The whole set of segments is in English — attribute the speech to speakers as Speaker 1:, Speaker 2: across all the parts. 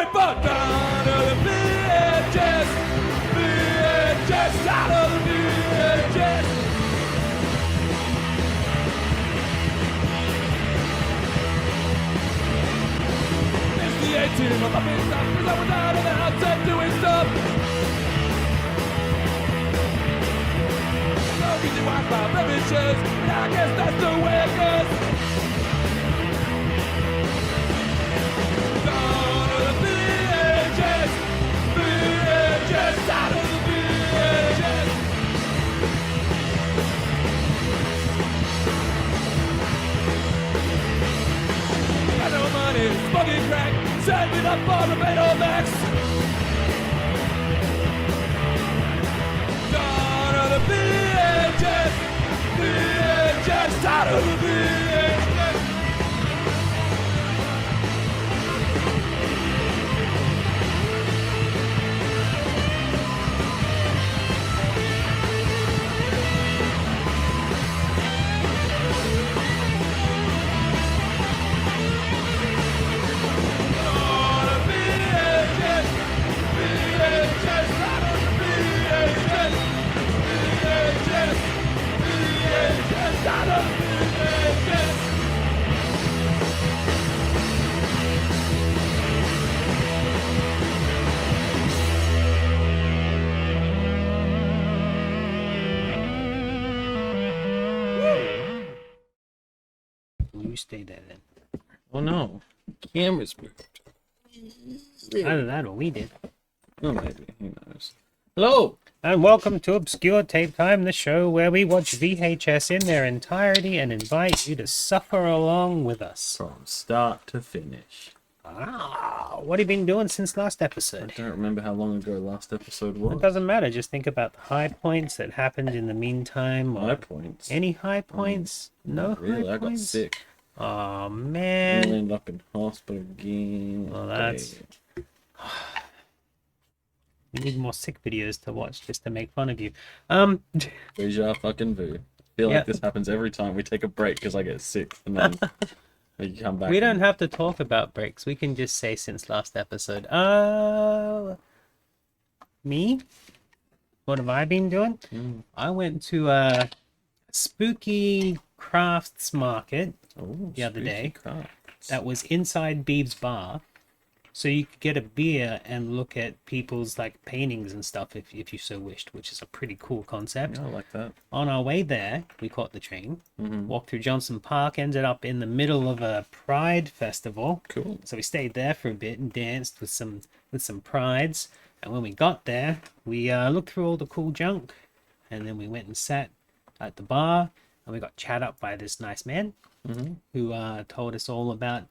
Speaker 1: wait for down of the VHS. VHS out of the VHS. It's the 18 of my big stuff, cause I was out of the house and doing stuff. No easy Wi-Fi blemishes, and I guess that's the way it goes. Down to the VHS, VHS, out of the VHS. Got no money, smoking crack, saving up for the Betamax. Down to the VHS, VHS, out of the VHS.
Speaker 2: You stay there then.
Speaker 3: Oh no, camera's moved.
Speaker 2: Either that or we did.
Speaker 3: Oh, maybe. Who knows? Hello!
Speaker 2: And welcome to Obscure Tape Time, the show where we watch VHS in their entirety and invite you to suffer along with us.
Speaker 3: From start to finish.
Speaker 2: What have you been doing since last
Speaker 3: I
Speaker 2: episode?
Speaker 3: don't remember how long ago last episode
Speaker 2: It
Speaker 3: was.
Speaker 2: doesn't matter, just think about the high points that happened in the meantime.
Speaker 3: High
Speaker 2: Or
Speaker 3: points.
Speaker 2: any high points? No
Speaker 3: Not really,
Speaker 2: high
Speaker 3: I got
Speaker 2: points?
Speaker 3: sick.
Speaker 2: Oh
Speaker 3: I
Speaker 2: man.
Speaker 3: ended up in hospital again.
Speaker 2: Well, that's- We need more sick videos to watch just to make fun of you.
Speaker 3: Deja fucking vu. Feel
Speaker 2: Yeah.
Speaker 3: like this happens every time we take a break because I get sick and then we come back.
Speaker 2: We don't
Speaker 3: and-
Speaker 2: have to talk about breaks. We can just say since last episode. Me? What have I been doing?
Speaker 3: Mm.
Speaker 2: I went to a spooky crafts market
Speaker 3: Oh,
Speaker 2: the other
Speaker 3: spooky
Speaker 2: day.
Speaker 3: crafts.
Speaker 2: that was inside Beebe's bar. So you could get a beer and look at people's like paintings and stuff if you so wished, which is a pretty cool concept.
Speaker 3: Yeah, I like that.
Speaker 2: On our way there, we caught the train,
Speaker 3: Mm-hmm.
Speaker 2: walked through Johnson Park, ended up in the middle of a Pride festival.
Speaker 3: Cool.
Speaker 2: So we stayed there for a bit and danced with some prides. And when we got there, we looked through all the cool junk, and then we went and sat at the bar, and we got chat up by this nice man
Speaker 3: Mm-hmm.
Speaker 2: who told us all about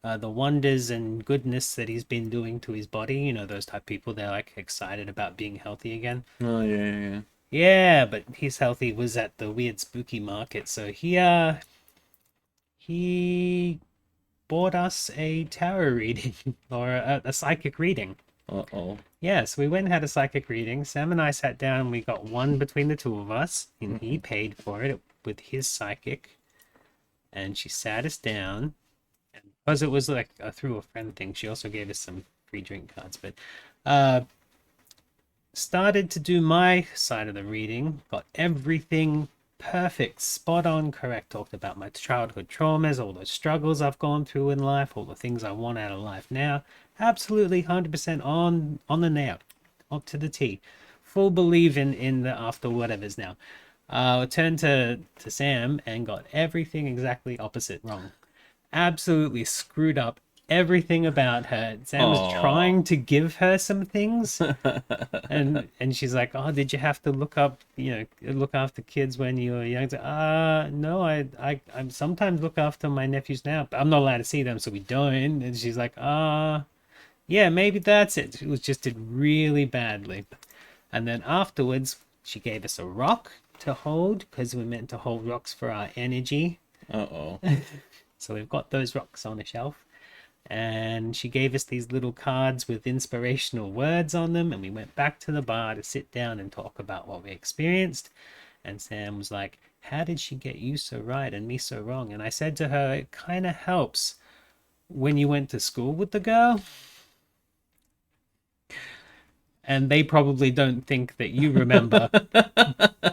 Speaker 2: the wonders and goodness that he's been doing to his body. You know, those type of people, they're like excited about being healthy again.
Speaker 3: Oh, yeah.
Speaker 2: Yeah, but his healthy was at the weird spooky market. So he bought us a tarot reading or a psychic reading.
Speaker 3: Uh-oh.
Speaker 2: Yeah, so we went and had a psychic reading. Sam and I sat down and we got one between the two of us, and he paid for it with his psychic. And she sat us down. And because it was like a through a friend thing, she also gave us some free drink cards. But started to do my side of the reading, got everything perfect, spot on, correct. Talked about my childhood traumas, all the struggles I've gone through in life, all the things I want out of life now. Absolutely 100% on the nail, up to the T. Full believe in the after whatever's now. I turned to Sam and got everything exactly opposite wrong. Absolutely screwed up everything about her. Sam was
Speaker 3: Aw.
Speaker 2: trying to give her some things, and she's like, "Oh, did you have to look up, look after kids when you were young?" No, I sometimes look after my nephews now, but I'm not allowed to see them, so we don't. And she's like, yeah, maybe that's it. It was just did really badly. And then afterwards, she gave us a rock to hold because we're meant to hold rocks for our energy.
Speaker 3: Uh-oh.
Speaker 2: So we've got those rocks on a shelf. And she gave us these little cards with inspirational words on them. And we went back to the bar to sit down and talk about what we experienced. And Sam was like, "How did she get you so right and me so wrong?" And I said to her, "It kind of helps when you went to school with the girl. and they probably don't think that you remember,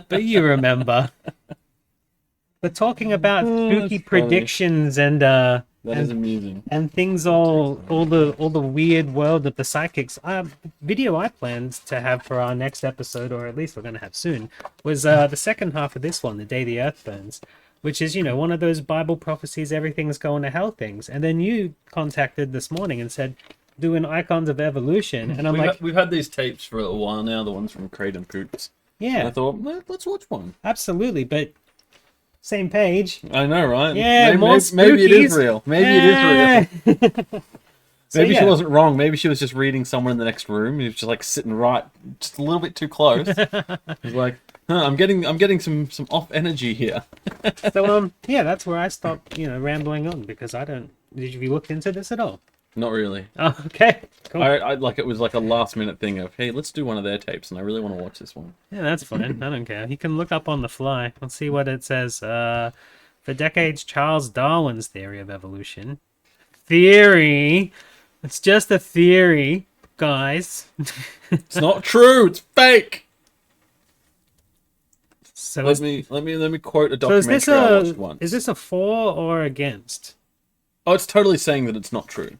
Speaker 2: but you remember. But talking about spooky
Speaker 3: funny.
Speaker 2: predictions and
Speaker 3: That is amusing.
Speaker 2: and things all the weird world of the psychics. Video I planned to have for our next episode, or at least we're going to have soon, was the second half of this one, The Day the Earth Burns, which is, one of those Bible prophecies, everything's going to hell things. And then you contacted this morning and said, doing Icons of Evolution, and I'm
Speaker 3: We've had these tapes for a little while now, the ones from Crate and Poops. And I
Speaker 2: yeah,
Speaker 3: thought, let's watch one.
Speaker 2: absolutely, but same page.
Speaker 3: I know, right?
Speaker 2: Yeah,
Speaker 3: maybe it is
Speaker 2: spookies.
Speaker 3: real. Maybe it is real.
Speaker 2: So,
Speaker 3: Maybe
Speaker 2: yeah.
Speaker 3: she wasn't wrong. Maybe she was just reading someone in the next room. He was just like sitting right, just a little bit too close. He's like, I'm getting some off energy here.
Speaker 2: So yeah, that's where I stopped, rambling on, because I don't. Did you look into this at all?
Speaker 3: Not really.
Speaker 2: Oh, okay, cool.
Speaker 3: I like it was like a last minute thing of, hey, let's do one of their tapes, and I really want to watch this one.
Speaker 2: Yeah, that's fine. I don't care. You can look up on the fly. Let's see what it says. For decades, Charles Darwin's theory of evolution. Theory. It's just a theory, guys.
Speaker 3: It's not true. It's fake.
Speaker 2: So
Speaker 3: Let me quote a
Speaker 2: so is
Speaker 3: documentary
Speaker 2: this
Speaker 3: I watched once.
Speaker 2: is this a for or against?
Speaker 3: Oh, it's totally saying that it's not true.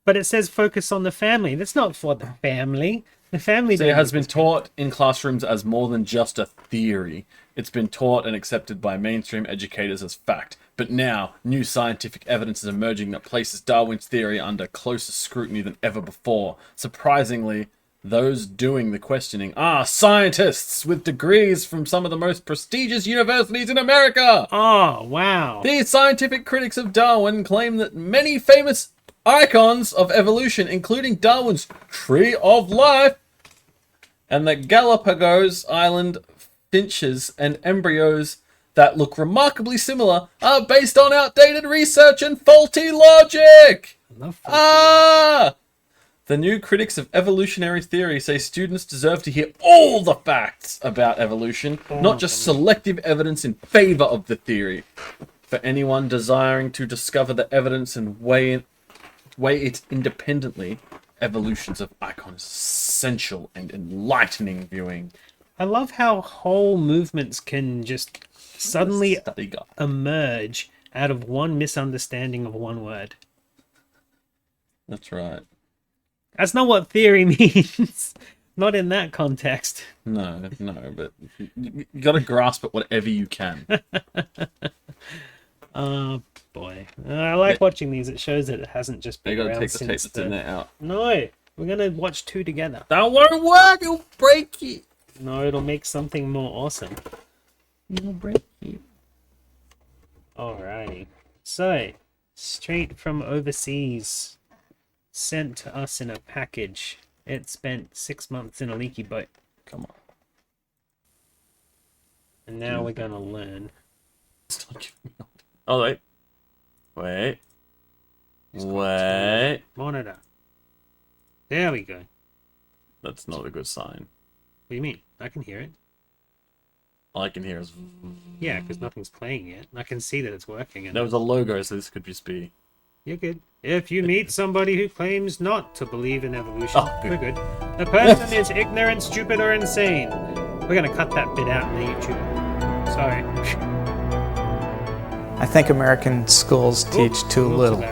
Speaker 2: But it says focus on the family. That's not for the family. The family.
Speaker 3: So it has been taught in classrooms as more than just a theory. It's been taught and accepted by mainstream educators as fact. But now, new scientific evidence is emerging that places Darwin's theory under closer scrutiny than ever before. Surprisingly, those doing the questioning are scientists with degrees from some of the most prestigious universities in America.
Speaker 2: Oh wow!
Speaker 3: These scientific critics of Darwin claim that many famous icons of evolution, including Darwin's Tree of Life and the Galapagos Island finches and embryos that look remarkably similar, are based on outdated research and faulty logic.
Speaker 2: I love
Speaker 3: The new critics of evolutionary theory say students deserve to hear all the facts about evolution, not just selective evidence in favor of the theory. For anyone desiring to discover the evidence and weigh it independently, Evolutions of Icon is essential and enlightening viewing.
Speaker 2: I love how whole movements can just suddenly
Speaker 3: Study guide.
Speaker 2: emerge out of one misunderstanding of one word.
Speaker 3: That's right.
Speaker 2: That's not what theory means. Not in that context.
Speaker 3: No, but you got to grasp at whatever you can.
Speaker 2: Oh boy, I like watching these. It shows that it hasn't just
Speaker 3: You
Speaker 2: been
Speaker 3: got to
Speaker 2: around
Speaker 3: take the tape
Speaker 2: since
Speaker 3: that's in there out.
Speaker 2: No, we're gonna watch two together.
Speaker 3: That won't work. It'll break it.
Speaker 2: No, it'll make something more awesome.
Speaker 3: It'll break it.
Speaker 2: Alrighty. So, straight from overseas, sent to us in a package. It spent 6 months in a leaky boat,
Speaker 3: Come on.
Speaker 2: and now we're gonna learn.
Speaker 3: Stop giving me all- Oh, wait. Wait.
Speaker 2: Monitor. There we go. What
Speaker 3: That's not a good sign.
Speaker 2: do you mean? I can hear it.
Speaker 3: All I can hear is...
Speaker 2: Yeah, because nothing's playing yet. I can see that it's working. And
Speaker 3: There was a logo, so this could just be...
Speaker 2: You're good. If you meet somebody who claims not to believe in evolution,
Speaker 3: Oh, good.
Speaker 2: we're good. The person is ignorant, stupid, or insane. We're gonna cut that bit out in the YouTube. Sorry.
Speaker 4: I think American schools teach too little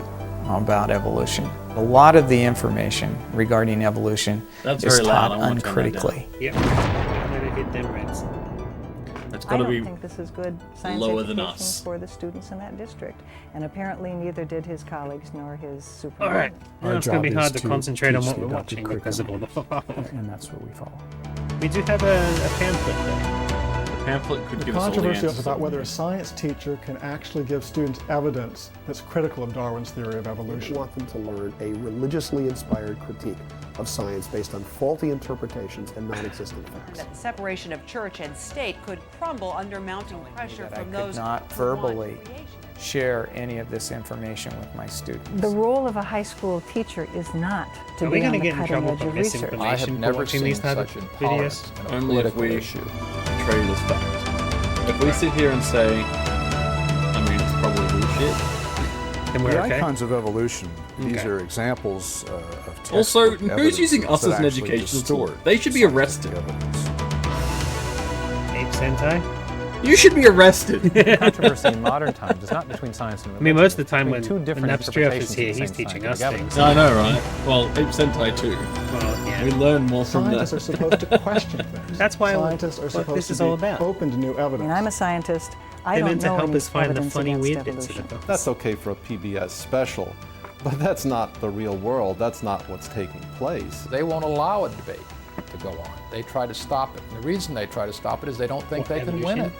Speaker 4: about evolution. A lot of the information regarding evolution
Speaker 3: That's
Speaker 4: is
Speaker 3: very loud.
Speaker 4: taught
Speaker 3: I want to turn that down.
Speaker 4: uncritically.
Speaker 2: Yep. I'm gonna hit them reds.
Speaker 3: It's
Speaker 5: I
Speaker 3: got to
Speaker 5: don't
Speaker 3: be...
Speaker 5: think this is good science
Speaker 3: lower than
Speaker 5: education
Speaker 3: us.
Speaker 5: for the students in that district. And apparently neither did his colleagues nor his supervisor.
Speaker 2: Alright.
Speaker 6: Our
Speaker 2: Now it's gonna be
Speaker 6: job
Speaker 2: hard
Speaker 6: is
Speaker 2: to concentrate on
Speaker 6: teach
Speaker 2: what
Speaker 6: the
Speaker 2: we're
Speaker 6: adopted
Speaker 2: watching because of all
Speaker 6: curriculum,
Speaker 2: the
Speaker 6: and that's what we follow.
Speaker 2: We do have a pamphlet there.
Speaker 3: The pamphlet could
Speaker 7: The
Speaker 3: give us all the
Speaker 7: controversy
Speaker 3: answers.
Speaker 7: is about whether a science teacher can actually give students evidence that's critical of Darwin's theory of
Speaker 8: We
Speaker 7: evolution.
Speaker 8: want them to learn a religiously inspired critique of science based on faulty interpretations and non-existent facts.
Speaker 9: That the separation of church and state could crumble under mounting pressure
Speaker 4: That I
Speaker 9: from
Speaker 4: could
Speaker 9: those
Speaker 4: not
Speaker 9: who want
Speaker 4: verbally
Speaker 9: creation.
Speaker 4: share any of this information with my students.
Speaker 5: The role of a high school teacher is not to
Speaker 2: Are we
Speaker 5: be on
Speaker 2: gonna
Speaker 5: the
Speaker 2: get in
Speaker 5: cutting
Speaker 2: trouble
Speaker 5: edge
Speaker 2: for
Speaker 5: of research.
Speaker 2: misinformation?
Speaker 4: I have
Speaker 2: for
Speaker 4: never
Speaker 2: watching
Speaker 4: seen
Speaker 2: these type
Speaker 4: such
Speaker 2: of
Speaker 4: intolerance
Speaker 2: videos?
Speaker 4: in a
Speaker 3: Only if
Speaker 4: political
Speaker 3: we
Speaker 4: issue.
Speaker 3: portray it as fact. If we sit here and say, I mean, it's probably bullshit,
Speaker 2: Then we're
Speaker 6: The
Speaker 2: okay.
Speaker 6: icons of evolution, these
Speaker 2: Okay.
Speaker 6: are examples of textbook
Speaker 3: Also, who's
Speaker 6: evidence
Speaker 3: using us
Speaker 6: that
Speaker 3: as an
Speaker 6: actually
Speaker 3: educational tool?
Speaker 6: distort
Speaker 3: They should be arrested.
Speaker 6: scientific evidence.
Speaker 2: Ape Sentai.
Speaker 3: You should be arrested.
Speaker 10: Controversy in modern times is not between science and
Speaker 2: I
Speaker 10: religion.
Speaker 2: mean, most of the time
Speaker 10: Between
Speaker 2: when
Speaker 10: two different
Speaker 2: Napstrioff is
Speaker 10: interpretations of
Speaker 2: here,
Speaker 10: the
Speaker 2: he's
Speaker 10: same
Speaker 2: teaching us
Speaker 10: scientific
Speaker 2: things.
Speaker 3: I know, right? Well, Ape Sentai too.
Speaker 2: Well, yeah.
Speaker 3: We learn more from
Speaker 7: Scientists
Speaker 3: that.
Speaker 7: are supposed to question things.
Speaker 2: That's why
Speaker 7: scientists are
Speaker 2: what
Speaker 7: supposed
Speaker 2: this
Speaker 7: to
Speaker 2: is
Speaker 7: be
Speaker 2: all about.
Speaker 7: open to new
Speaker 5: I
Speaker 7: evidence.
Speaker 5: mean, I'm a scientist. I
Speaker 2: They're
Speaker 5: don't
Speaker 2: meant to
Speaker 5: know
Speaker 2: help
Speaker 5: any
Speaker 2: us find the
Speaker 5: evidence
Speaker 2: funny
Speaker 5: against
Speaker 2: weird bits of
Speaker 5: evolution.
Speaker 2: it.
Speaker 11: That's okay for a PBS special, but that's not the real world. That's not what's taking place.
Speaker 10: They won't allow a debate to go on. They try to stop it. And the reason they try to stop it is they don't think they can win it.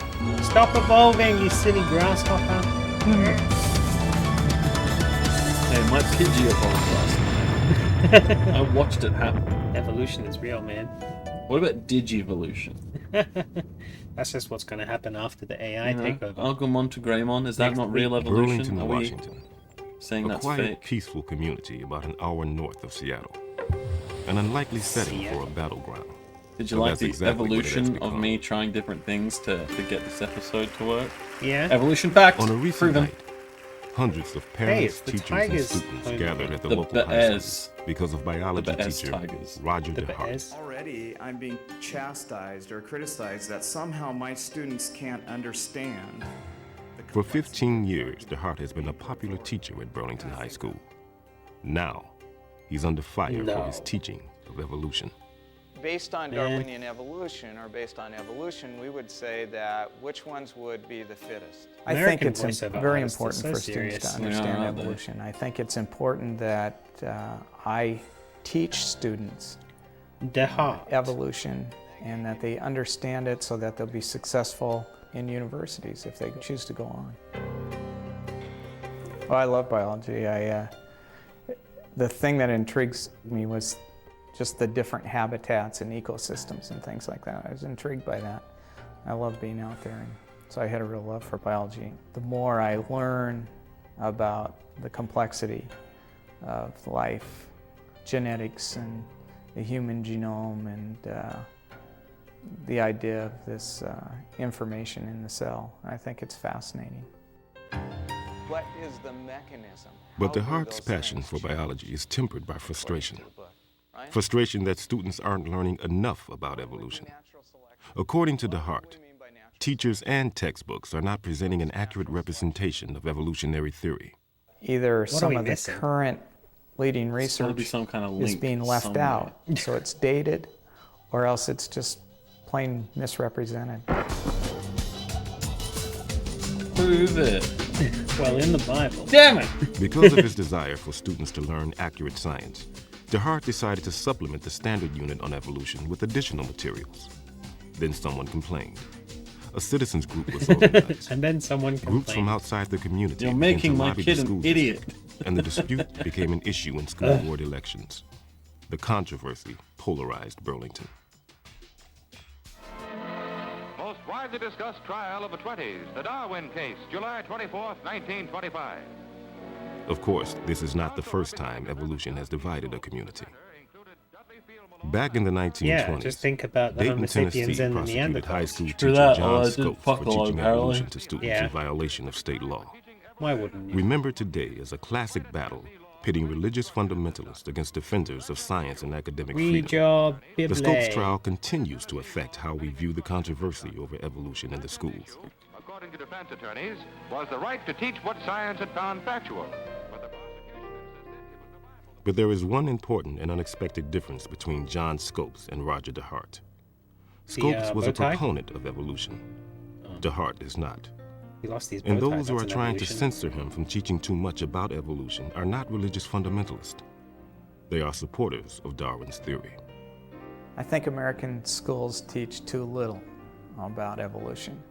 Speaker 2: Stop evolving, you silly grasshopper.
Speaker 3: Hey, my Pidgey evolved last night. I watched it happen.
Speaker 2: Evolution is real, man.
Speaker 3: What about Digivolution?
Speaker 2: That's just what's going to happen after the AI takeover.
Speaker 3: Agumon to Greymon, is that
Speaker 2: Next
Speaker 3: not real
Speaker 2: week.
Speaker 3: evolution?
Speaker 12: Burlington,
Speaker 3: Are we
Speaker 12: Washington.
Speaker 3: saying
Speaker 12: A
Speaker 3: that's
Speaker 12: quiet,
Speaker 3: fake?
Speaker 12: peaceful community about an hour north of Seattle. An unlikely setting for a battleground.
Speaker 3: Did you
Speaker 12: So
Speaker 3: like
Speaker 12: that's
Speaker 3: the
Speaker 12: exactly what it has
Speaker 3: evolution of
Speaker 12: become.
Speaker 3: me trying different things to get this episode to work?
Speaker 2: Yeah.
Speaker 3: Evolution fact!
Speaker 12: On a recent
Speaker 3: Proven.
Speaker 12: night, hundreds of parents,
Speaker 2: it's the
Speaker 12: teachers,
Speaker 2: Tigers
Speaker 12: and students
Speaker 2: playing
Speaker 12: gathered at the
Speaker 3: the
Speaker 12: local high
Speaker 3: Bears.
Speaker 12: school because of biology
Speaker 3: Bears
Speaker 12: teacher
Speaker 3: Tigers.
Speaker 12: Roger
Speaker 2: The
Speaker 12: DeHart.
Speaker 2: Bears.
Speaker 13: Already, I'm being chastised or criticized that somehow my students can't understand.
Speaker 12: For 15 years, DeHart has been a popular teacher at Burlington High School. Now, he's under fire for his teaching of evolution.
Speaker 14: Based on Darwinian evolution, or based on evolution, we would say that which ones would be the fittest?
Speaker 4: I think
Speaker 2: American
Speaker 4: it's
Speaker 2: voiceover
Speaker 4: very
Speaker 2: artists are
Speaker 4: important
Speaker 2: so
Speaker 4: for students
Speaker 2: serious.
Speaker 4: to understand
Speaker 3: Yeah, aren't they?
Speaker 4: evolution. I think it's important that I teach students
Speaker 2: DeHart.
Speaker 4: evolution and that they understand it so that they'll be successful in universities if they choose to go on. Well, I love biology. The thing that intrigues me was just the different habitats and ecosystems and things like that. I was intrigued by that. I love being out there, and so I had a real love for biology. The more I learn about the complexity of life, genetics and the human genome, and the idea of this information in the cell, I think it's fascinating.
Speaker 14: What is the mechanism?
Speaker 12: But
Speaker 14: How do
Speaker 12: DeHart's
Speaker 14: those
Speaker 12: passion
Speaker 14: things
Speaker 12: for
Speaker 14: change
Speaker 12: biology is tempered by frustration.
Speaker 14: according to the book, right?
Speaker 12: Frustration that students aren't learning enough about evolution. According to DeHart, teachers and textbooks are not presenting an accurate representation of evolutionary theory.
Speaker 4: Either
Speaker 2: What are
Speaker 4: some
Speaker 2: we
Speaker 4: of the
Speaker 2: missing?
Speaker 4: current leading
Speaker 3: There's gotta
Speaker 4: research
Speaker 3: be some kind of
Speaker 4: is
Speaker 3: link
Speaker 4: being left
Speaker 3: somewhere.
Speaker 4: out, so it's dated, or else it's just plain misrepresented.
Speaker 3: Prove it.
Speaker 2: Well, in the Bible.
Speaker 3: Damn it!
Speaker 12: Because of his desire for students to learn accurate science, DeHart decided to supplement the standard unit on evolution with additional materials. Then someone complained. A citizens group was organized.
Speaker 2: And then someone
Speaker 12: Groups from
Speaker 2: complained.
Speaker 12: outside the community
Speaker 3: You're
Speaker 12: began
Speaker 3: making
Speaker 12: to
Speaker 3: my
Speaker 12: lobby
Speaker 3: kid
Speaker 12: the
Speaker 3: an
Speaker 12: school
Speaker 3: idiot.
Speaker 12: system, and the dispute became an issue in school board elections. The controversy polarized Burlington.
Speaker 15: Most widely discussed trial of the 20s, the Darwin case, July 24th, 1925.
Speaker 12: Of course, this is not the first time evolution has divided a community. Back in the 1920s,
Speaker 2: Yeah, just think about the
Speaker 12: Dayton,
Speaker 2: Homo sapiens
Speaker 12: Tennessee
Speaker 2: and the
Speaker 12: prosecuted high
Speaker 2: Neanderthals.
Speaker 12: school
Speaker 3: True
Speaker 12: teacher
Speaker 3: that,
Speaker 12: John
Speaker 3: although I did
Speaker 12: Scopes
Speaker 3: fuck
Speaker 12: for
Speaker 3: a lot
Speaker 12: teaching
Speaker 3: apparently.
Speaker 12: evolution to students
Speaker 2: Yeah.
Speaker 12: in violation of state law.
Speaker 2: Why wouldn't you?
Speaker 12: Remembered today as a classic battle pitting religious fundamentalists against defenders of science and academic
Speaker 2: Read
Speaker 12: freedom.
Speaker 2: your
Speaker 12: The
Speaker 2: Bible.
Speaker 12: Scopes trial continues to affect how we view the controversy over evolution in the schools.
Speaker 15: According to defense attorneys, was the right to teach what science had found factual.
Speaker 12: But there is one important and unexpected difference between John Scopes and Roger DeHart. Scopes was
Speaker 2: bow
Speaker 12: a
Speaker 2: tie?
Speaker 12: proponent of evolution. DeHart is not.
Speaker 2: He lost his
Speaker 12: And
Speaker 2: bow tie,
Speaker 12: those who
Speaker 2: that's
Speaker 12: are
Speaker 2: an
Speaker 12: trying to
Speaker 2: evolution.
Speaker 12: censor him from teaching too much about evolution are not religious fundamentalists. They are supporters of Darwin's theory.
Speaker 4: I think American schools teach too little about evolution.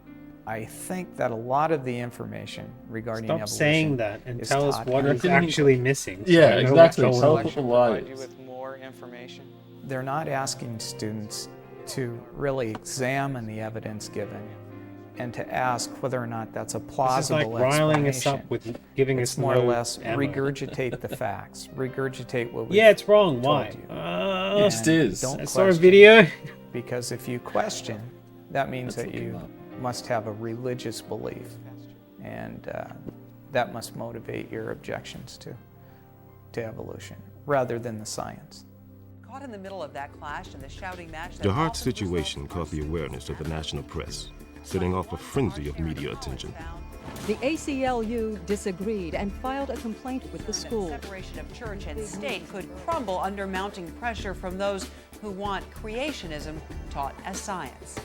Speaker 4: I think that a lot of the information regarding
Speaker 2: Stop
Speaker 4: evolution
Speaker 2: saying that and
Speaker 4: is
Speaker 2: tell us
Speaker 4: taught
Speaker 2: what
Speaker 4: in
Speaker 2: is
Speaker 4: class.
Speaker 2: actually missing. so
Speaker 3: Yeah,
Speaker 2: we know what's
Speaker 3: exactly.
Speaker 2: going
Speaker 3: Tell
Speaker 2: on.
Speaker 3: people
Speaker 14: Provide you
Speaker 3: lies.
Speaker 14: with more information.
Speaker 4: They're not asking students to really examine the evidence given and to ask whether or not that's a
Speaker 2: This is
Speaker 4: plausible
Speaker 2: like riling us
Speaker 4: explanation.
Speaker 2: up with giving
Speaker 4: It's
Speaker 2: us
Speaker 4: more
Speaker 2: no
Speaker 4: or less
Speaker 2: ammo.
Speaker 4: regurgitate the facts, regurgitate what we
Speaker 2: Yeah, it's wrong.
Speaker 4: told
Speaker 2: Why?
Speaker 4: you.
Speaker 3: It just
Speaker 4: And
Speaker 3: is.
Speaker 4: Don't
Speaker 2: I saw a
Speaker 4: question,
Speaker 2: video.
Speaker 4: because if you question, that means
Speaker 3: Let's
Speaker 4: that
Speaker 3: look
Speaker 4: you
Speaker 3: him up.
Speaker 4: must have a religious belief, and that must motivate your objections to evolution, rather than the science.
Speaker 9: Caught in the middle of that clash and the shouting match. that
Speaker 12: DeHart's
Speaker 9: often
Speaker 12: situation caught the awareness of the national press, setting off a frenzy of media attention.
Speaker 16: The ACLU disagreed and filed a complaint with the school.
Speaker 9: Separation of church and state could crumble under mounting pressure from those who want creationism taught as science.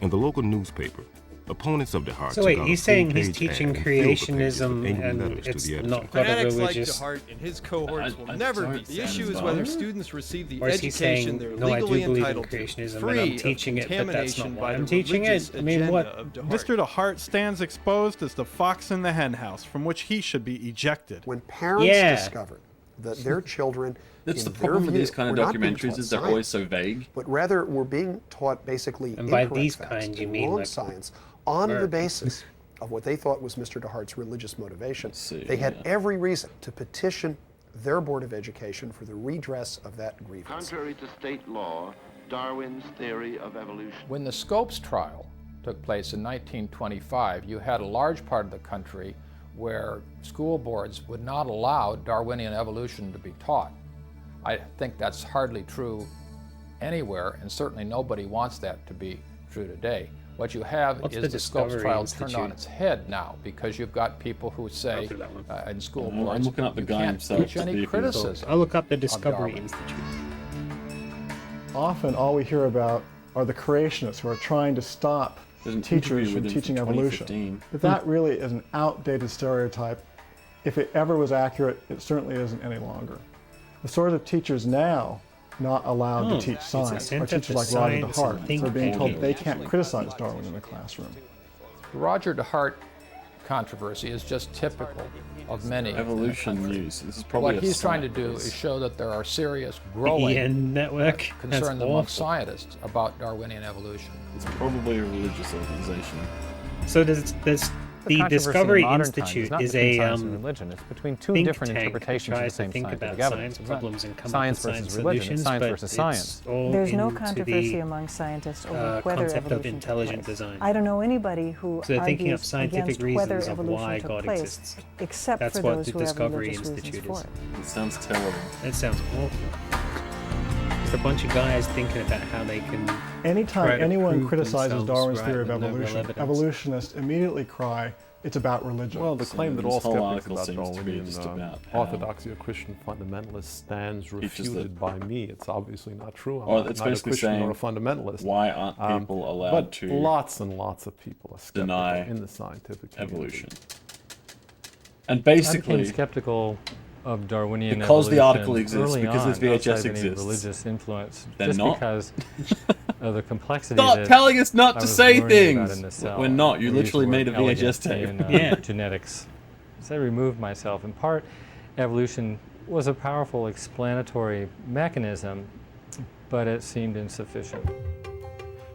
Speaker 12: In the local newspaper, opponents of DeHart
Speaker 2: So wait,
Speaker 12: took out
Speaker 2: he's
Speaker 12: a
Speaker 2: saying he's
Speaker 12: full-page
Speaker 2: teaching
Speaker 12: ad and filled the pages with
Speaker 2: creationism
Speaker 12: angry
Speaker 2: and
Speaker 12: letters to
Speaker 2: it's
Speaker 12: the editor.
Speaker 2: not got a
Speaker 17: Fanatics like
Speaker 2: religious...
Speaker 17: DeHart and his cohorts will
Speaker 3: I
Speaker 17: never be.
Speaker 3: don't
Speaker 17: The issue
Speaker 3: sound
Speaker 17: is whether
Speaker 3: bothered.
Speaker 17: students receive the
Speaker 2: Or is he
Speaker 17: education
Speaker 2: saying,
Speaker 17: they're
Speaker 2: no, I do
Speaker 17: legally
Speaker 2: believe in
Speaker 17: entitled to,
Speaker 2: creationism and
Speaker 17: free
Speaker 2: I'm
Speaker 17: of
Speaker 2: teaching it, but that's not
Speaker 17: contamination
Speaker 2: why
Speaker 17: by
Speaker 2: I'm
Speaker 17: the
Speaker 2: teaching
Speaker 17: religious
Speaker 2: it? I mean, what?
Speaker 17: agenda of DeHart.
Speaker 7: Mr. DeHart stands exposed as the fox in the henhouse from which he should be ejected.
Speaker 8: When parents
Speaker 2: Yeah.
Speaker 8: discovered that their children,
Speaker 3: That's
Speaker 8: in
Speaker 3: the
Speaker 8: their
Speaker 3: problem with
Speaker 8: view,
Speaker 3: these kind of
Speaker 8: were not being
Speaker 3: documentaries
Speaker 8: taught
Speaker 3: is they're
Speaker 8: science,
Speaker 3: always so vague.
Speaker 8: but rather were being taught basically
Speaker 2: And by
Speaker 8: incorrect
Speaker 2: these
Speaker 8: facts
Speaker 2: kind, you
Speaker 8: and
Speaker 2: mean
Speaker 8: wrong
Speaker 2: like
Speaker 8: science on the
Speaker 2: or-
Speaker 8: basis of what they thought was Mr. DeHart's religious motivation.
Speaker 3: see,
Speaker 8: They had
Speaker 3: yeah.
Speaker 8: every reason to petition their Board of Education for the redress of that grievance.
Speaker 15: Contrary to state law, Darwin's theory of evolution.
Speaker 10: When the Scopes trial took place in 1925, you had a large part of the country where school boards would not allow Darwinian evolution to be taught. I think that's hardly true anywhere, and certainly nobody wants that to be true today. What you have
Speaker 2: What's
Speaker 10: is
Speaker 2: the
Speaker 10: the Scopes
Speaker 2: Discovery
Speaker 10: trial turned on
Speaker 2: Institute?
Speaker 10: its head now, because you've got people who say
Speaker 2: through that one.
Speaker 10: in school
Speaker 3: I'm
Speaker 10: boards,
Speaker 3: looking up the
Speaker 10: you
Speaker 3: guy
Speaker 10: can't
Speaker 3: himself
Speaker 10: teach
Speaker 3: to see
Speaker 10: any
Speaker 3: if he's-
Speaker 10: criticism.
Speaker 2: I'll look up the
Speaker 10: of
Speaker 2: Discovery
Speaker 10: Darwin.
Speaker 2: Institute.
Speaker 7: Often all we hear about are the creationists who are trying to stop
Speaker 3: There's an
Speaker 7: teachers
Speaker 3: interview
Speaker 7: from
Speaker 3: with him
Speaker 7: teaching
Speaker 3: from
Speaker 7: evolution.
Speaker 3: 2015.
Speaker 7: But that really is an outdated stereotype. If it ever was accurate, it certainly isn't any longer. The sort of teachers now not allowed to teach
Speaker 2: It's a
Speaker 7: science
Speaker 2: center
Speaker 7: are teachers
Speaker 2: for
Speaker 7: like Roger
Speaker 2: science and
Speaker 7: DeHart. They're being told
Speaker 2: thinking.
Speaker 7: they can't criticize Darwin in the classroom.
Speaker 10: The Roger DeHart controversy is just typical of many.
Speaker 3: Evolution news. This is probably
Speaker 10: What
Speaker 3: a
Speaker 10: he's trying to
Speaker 3: site
Speaker 10: do
Speaker 3: quiz.
Speaker 10: is show that there are serious growing
Speaker 2: EN network. That's
Speaker 10: concern among
Speaker 2: awful.
Speaker 10: scientists about Darwinian evolution.
Speaker 3: It's probably a religious organization.
Speaker 2: So does the
Speaker 18: controversy
Speaker 2: Discovery
Speaker 18: in modern times
Speaker 2: Institute
Speaker 18: is not
Speaker 2: is
Speaker 18: between
Speaker 2: a
Speaker 18: science and religion. It's between two
Speaker 2: think
Speaker 18: different
Speaker 2: tank
Speaker 18: interpretations
Speaker 2: that
Speaker 18: of the
Speaker 2: tries
Speaker 18: same
Speaker 2: to think
Speaker 18: scientific
Speaker 2: about
Speaker 18: evidence.
Speaker 2: science
Speaker 18: It's not
Speaker 2: problems and come
Speaker 18: science
Speaker 2: up with
Speaker 18: versus
Speaker 2: science
Speaker 18: religion.
Speaker 2: solutions,
Speaker 18: It's science
Speaker 2: but
Speaker 18: versus
Speaker 2: it's
Speaker 18: science.
Speaker 2: all
Speaker 5: There's no
Speaker 2: into
Speaker 5: controversy
Speaker 2: the
Speaker 5: among scientists over whether
Speaker 2: concept of
Speaker 5: evolution
Speaker 2: intelligent
Speaker 5: took place.
Speaker 2: design.
Speaker 5: I don't know anybody who
Speaker 2: So they're thinking of
Speaker 5: argues
Speaker 2: scientific
Speaker 5: against whether
Speaker 2: reasons of
Speaker 5: evolution
Speaker 2: why
Speaker 5: took
Speaker 2: God
Speaker 5: place,
Speaker 2: exists.
Speaker 5: except
Speaker 2: That's
Speaker 5: for
Speaker 2: what
Speaker 5: those
Speaker 2: the
Speaker 5: who have
Speaker 2: Discovery
Speaker 5: religious
Speaker 2: Institute
Speaker 5: reasons
Speaker 2: is.
Speaker 5: for it.
Speaker 3: It sounds terrible.
Speaker 2: That sounds awful. It's a bunch of guys thinking about how they can try
Speaker 7: Anytime
Speaker 2: to
Speaker 7: anyone
Speaker 2: prove
Speaker 7: criticizes
Speaker 2: themselves
Speaker 7: Darwin's
Speaker 2: right
Speaker 7: theory of
Speaker 2: with no real
Speaker 7: evolution,
Speaker 2: evidence.
Speaker 7: evolutionists immediately cry, it's about religion.
Speaker 11: Well, the claim that
Speaker 3: this
Speaker 11: all
Speaker 3: whole
Speaker 11: skeptics
Speaker 3: article
Speaker 11: about
Speaker 3: seems to be
Speaker 11: Darwinian
Speaker 3: just about how
Speaker 11: orthodoxy or Christian fundamentalist stands
Speaker 3: teaches
Speaker 11: refuted by me. It's obviously not true. I'm
Speaker 3: Or
Speaker 11: not,
Speaker 3: it's
Speaker 11: neither
Speaker 3: basically
Speaker 11: Christian nor a
Speaker 3: saying,
Speaker 11: fundamentalist.
Speaker 3: why aren't people allowed
Speaker 11: but
Speaker 3: to
Speaker 11: lots and lots of people are skeptical
Speaker 3: deny
Speaker 11: in the scientific community.
Speaker 3: evolution? And
Speaker 18: I became
Speaker 3: basically,
Speaker 18: skeptical of Darwinian
Speaker 3: because the
Speaker 18: evolution
Speaker 3: article exists,
Speaker 18: early
Speaker 3: because
Speaker 18: on,
Speaker 3: this VHS
Speaker 18: outside of any
Speaker 3: exists,
Speaker 18: religious influence,
Speaker 3: they're
Speaker 18: just
Speaker 3: not.
Speaker 18: because of the complexity
Speaker 3: Stop
Speaker 18: that
Speaker 3: telling us not
Speaker 18: I
Speaker 3: to
Speaker 18: was
Speaker 3: say
Speaker 18: learning about
Speaker 3: things.
Speaker 18: in the cell.
Speaker 3: We're not. You
Speaker 18: We use
Speaker 3: literally
Speaker 18: the
Speaker 3: made a
Speaker 18: word
Speaker 3: VHS
Speaker 18: elegant
Speaker 3: tape.
Speaker 18: in,
Speaker 2: Yeah.
Speaker 18: genetics. So I removed myself. In part, evolution was a powerful explanatory mechanism, but it seemed insufficient.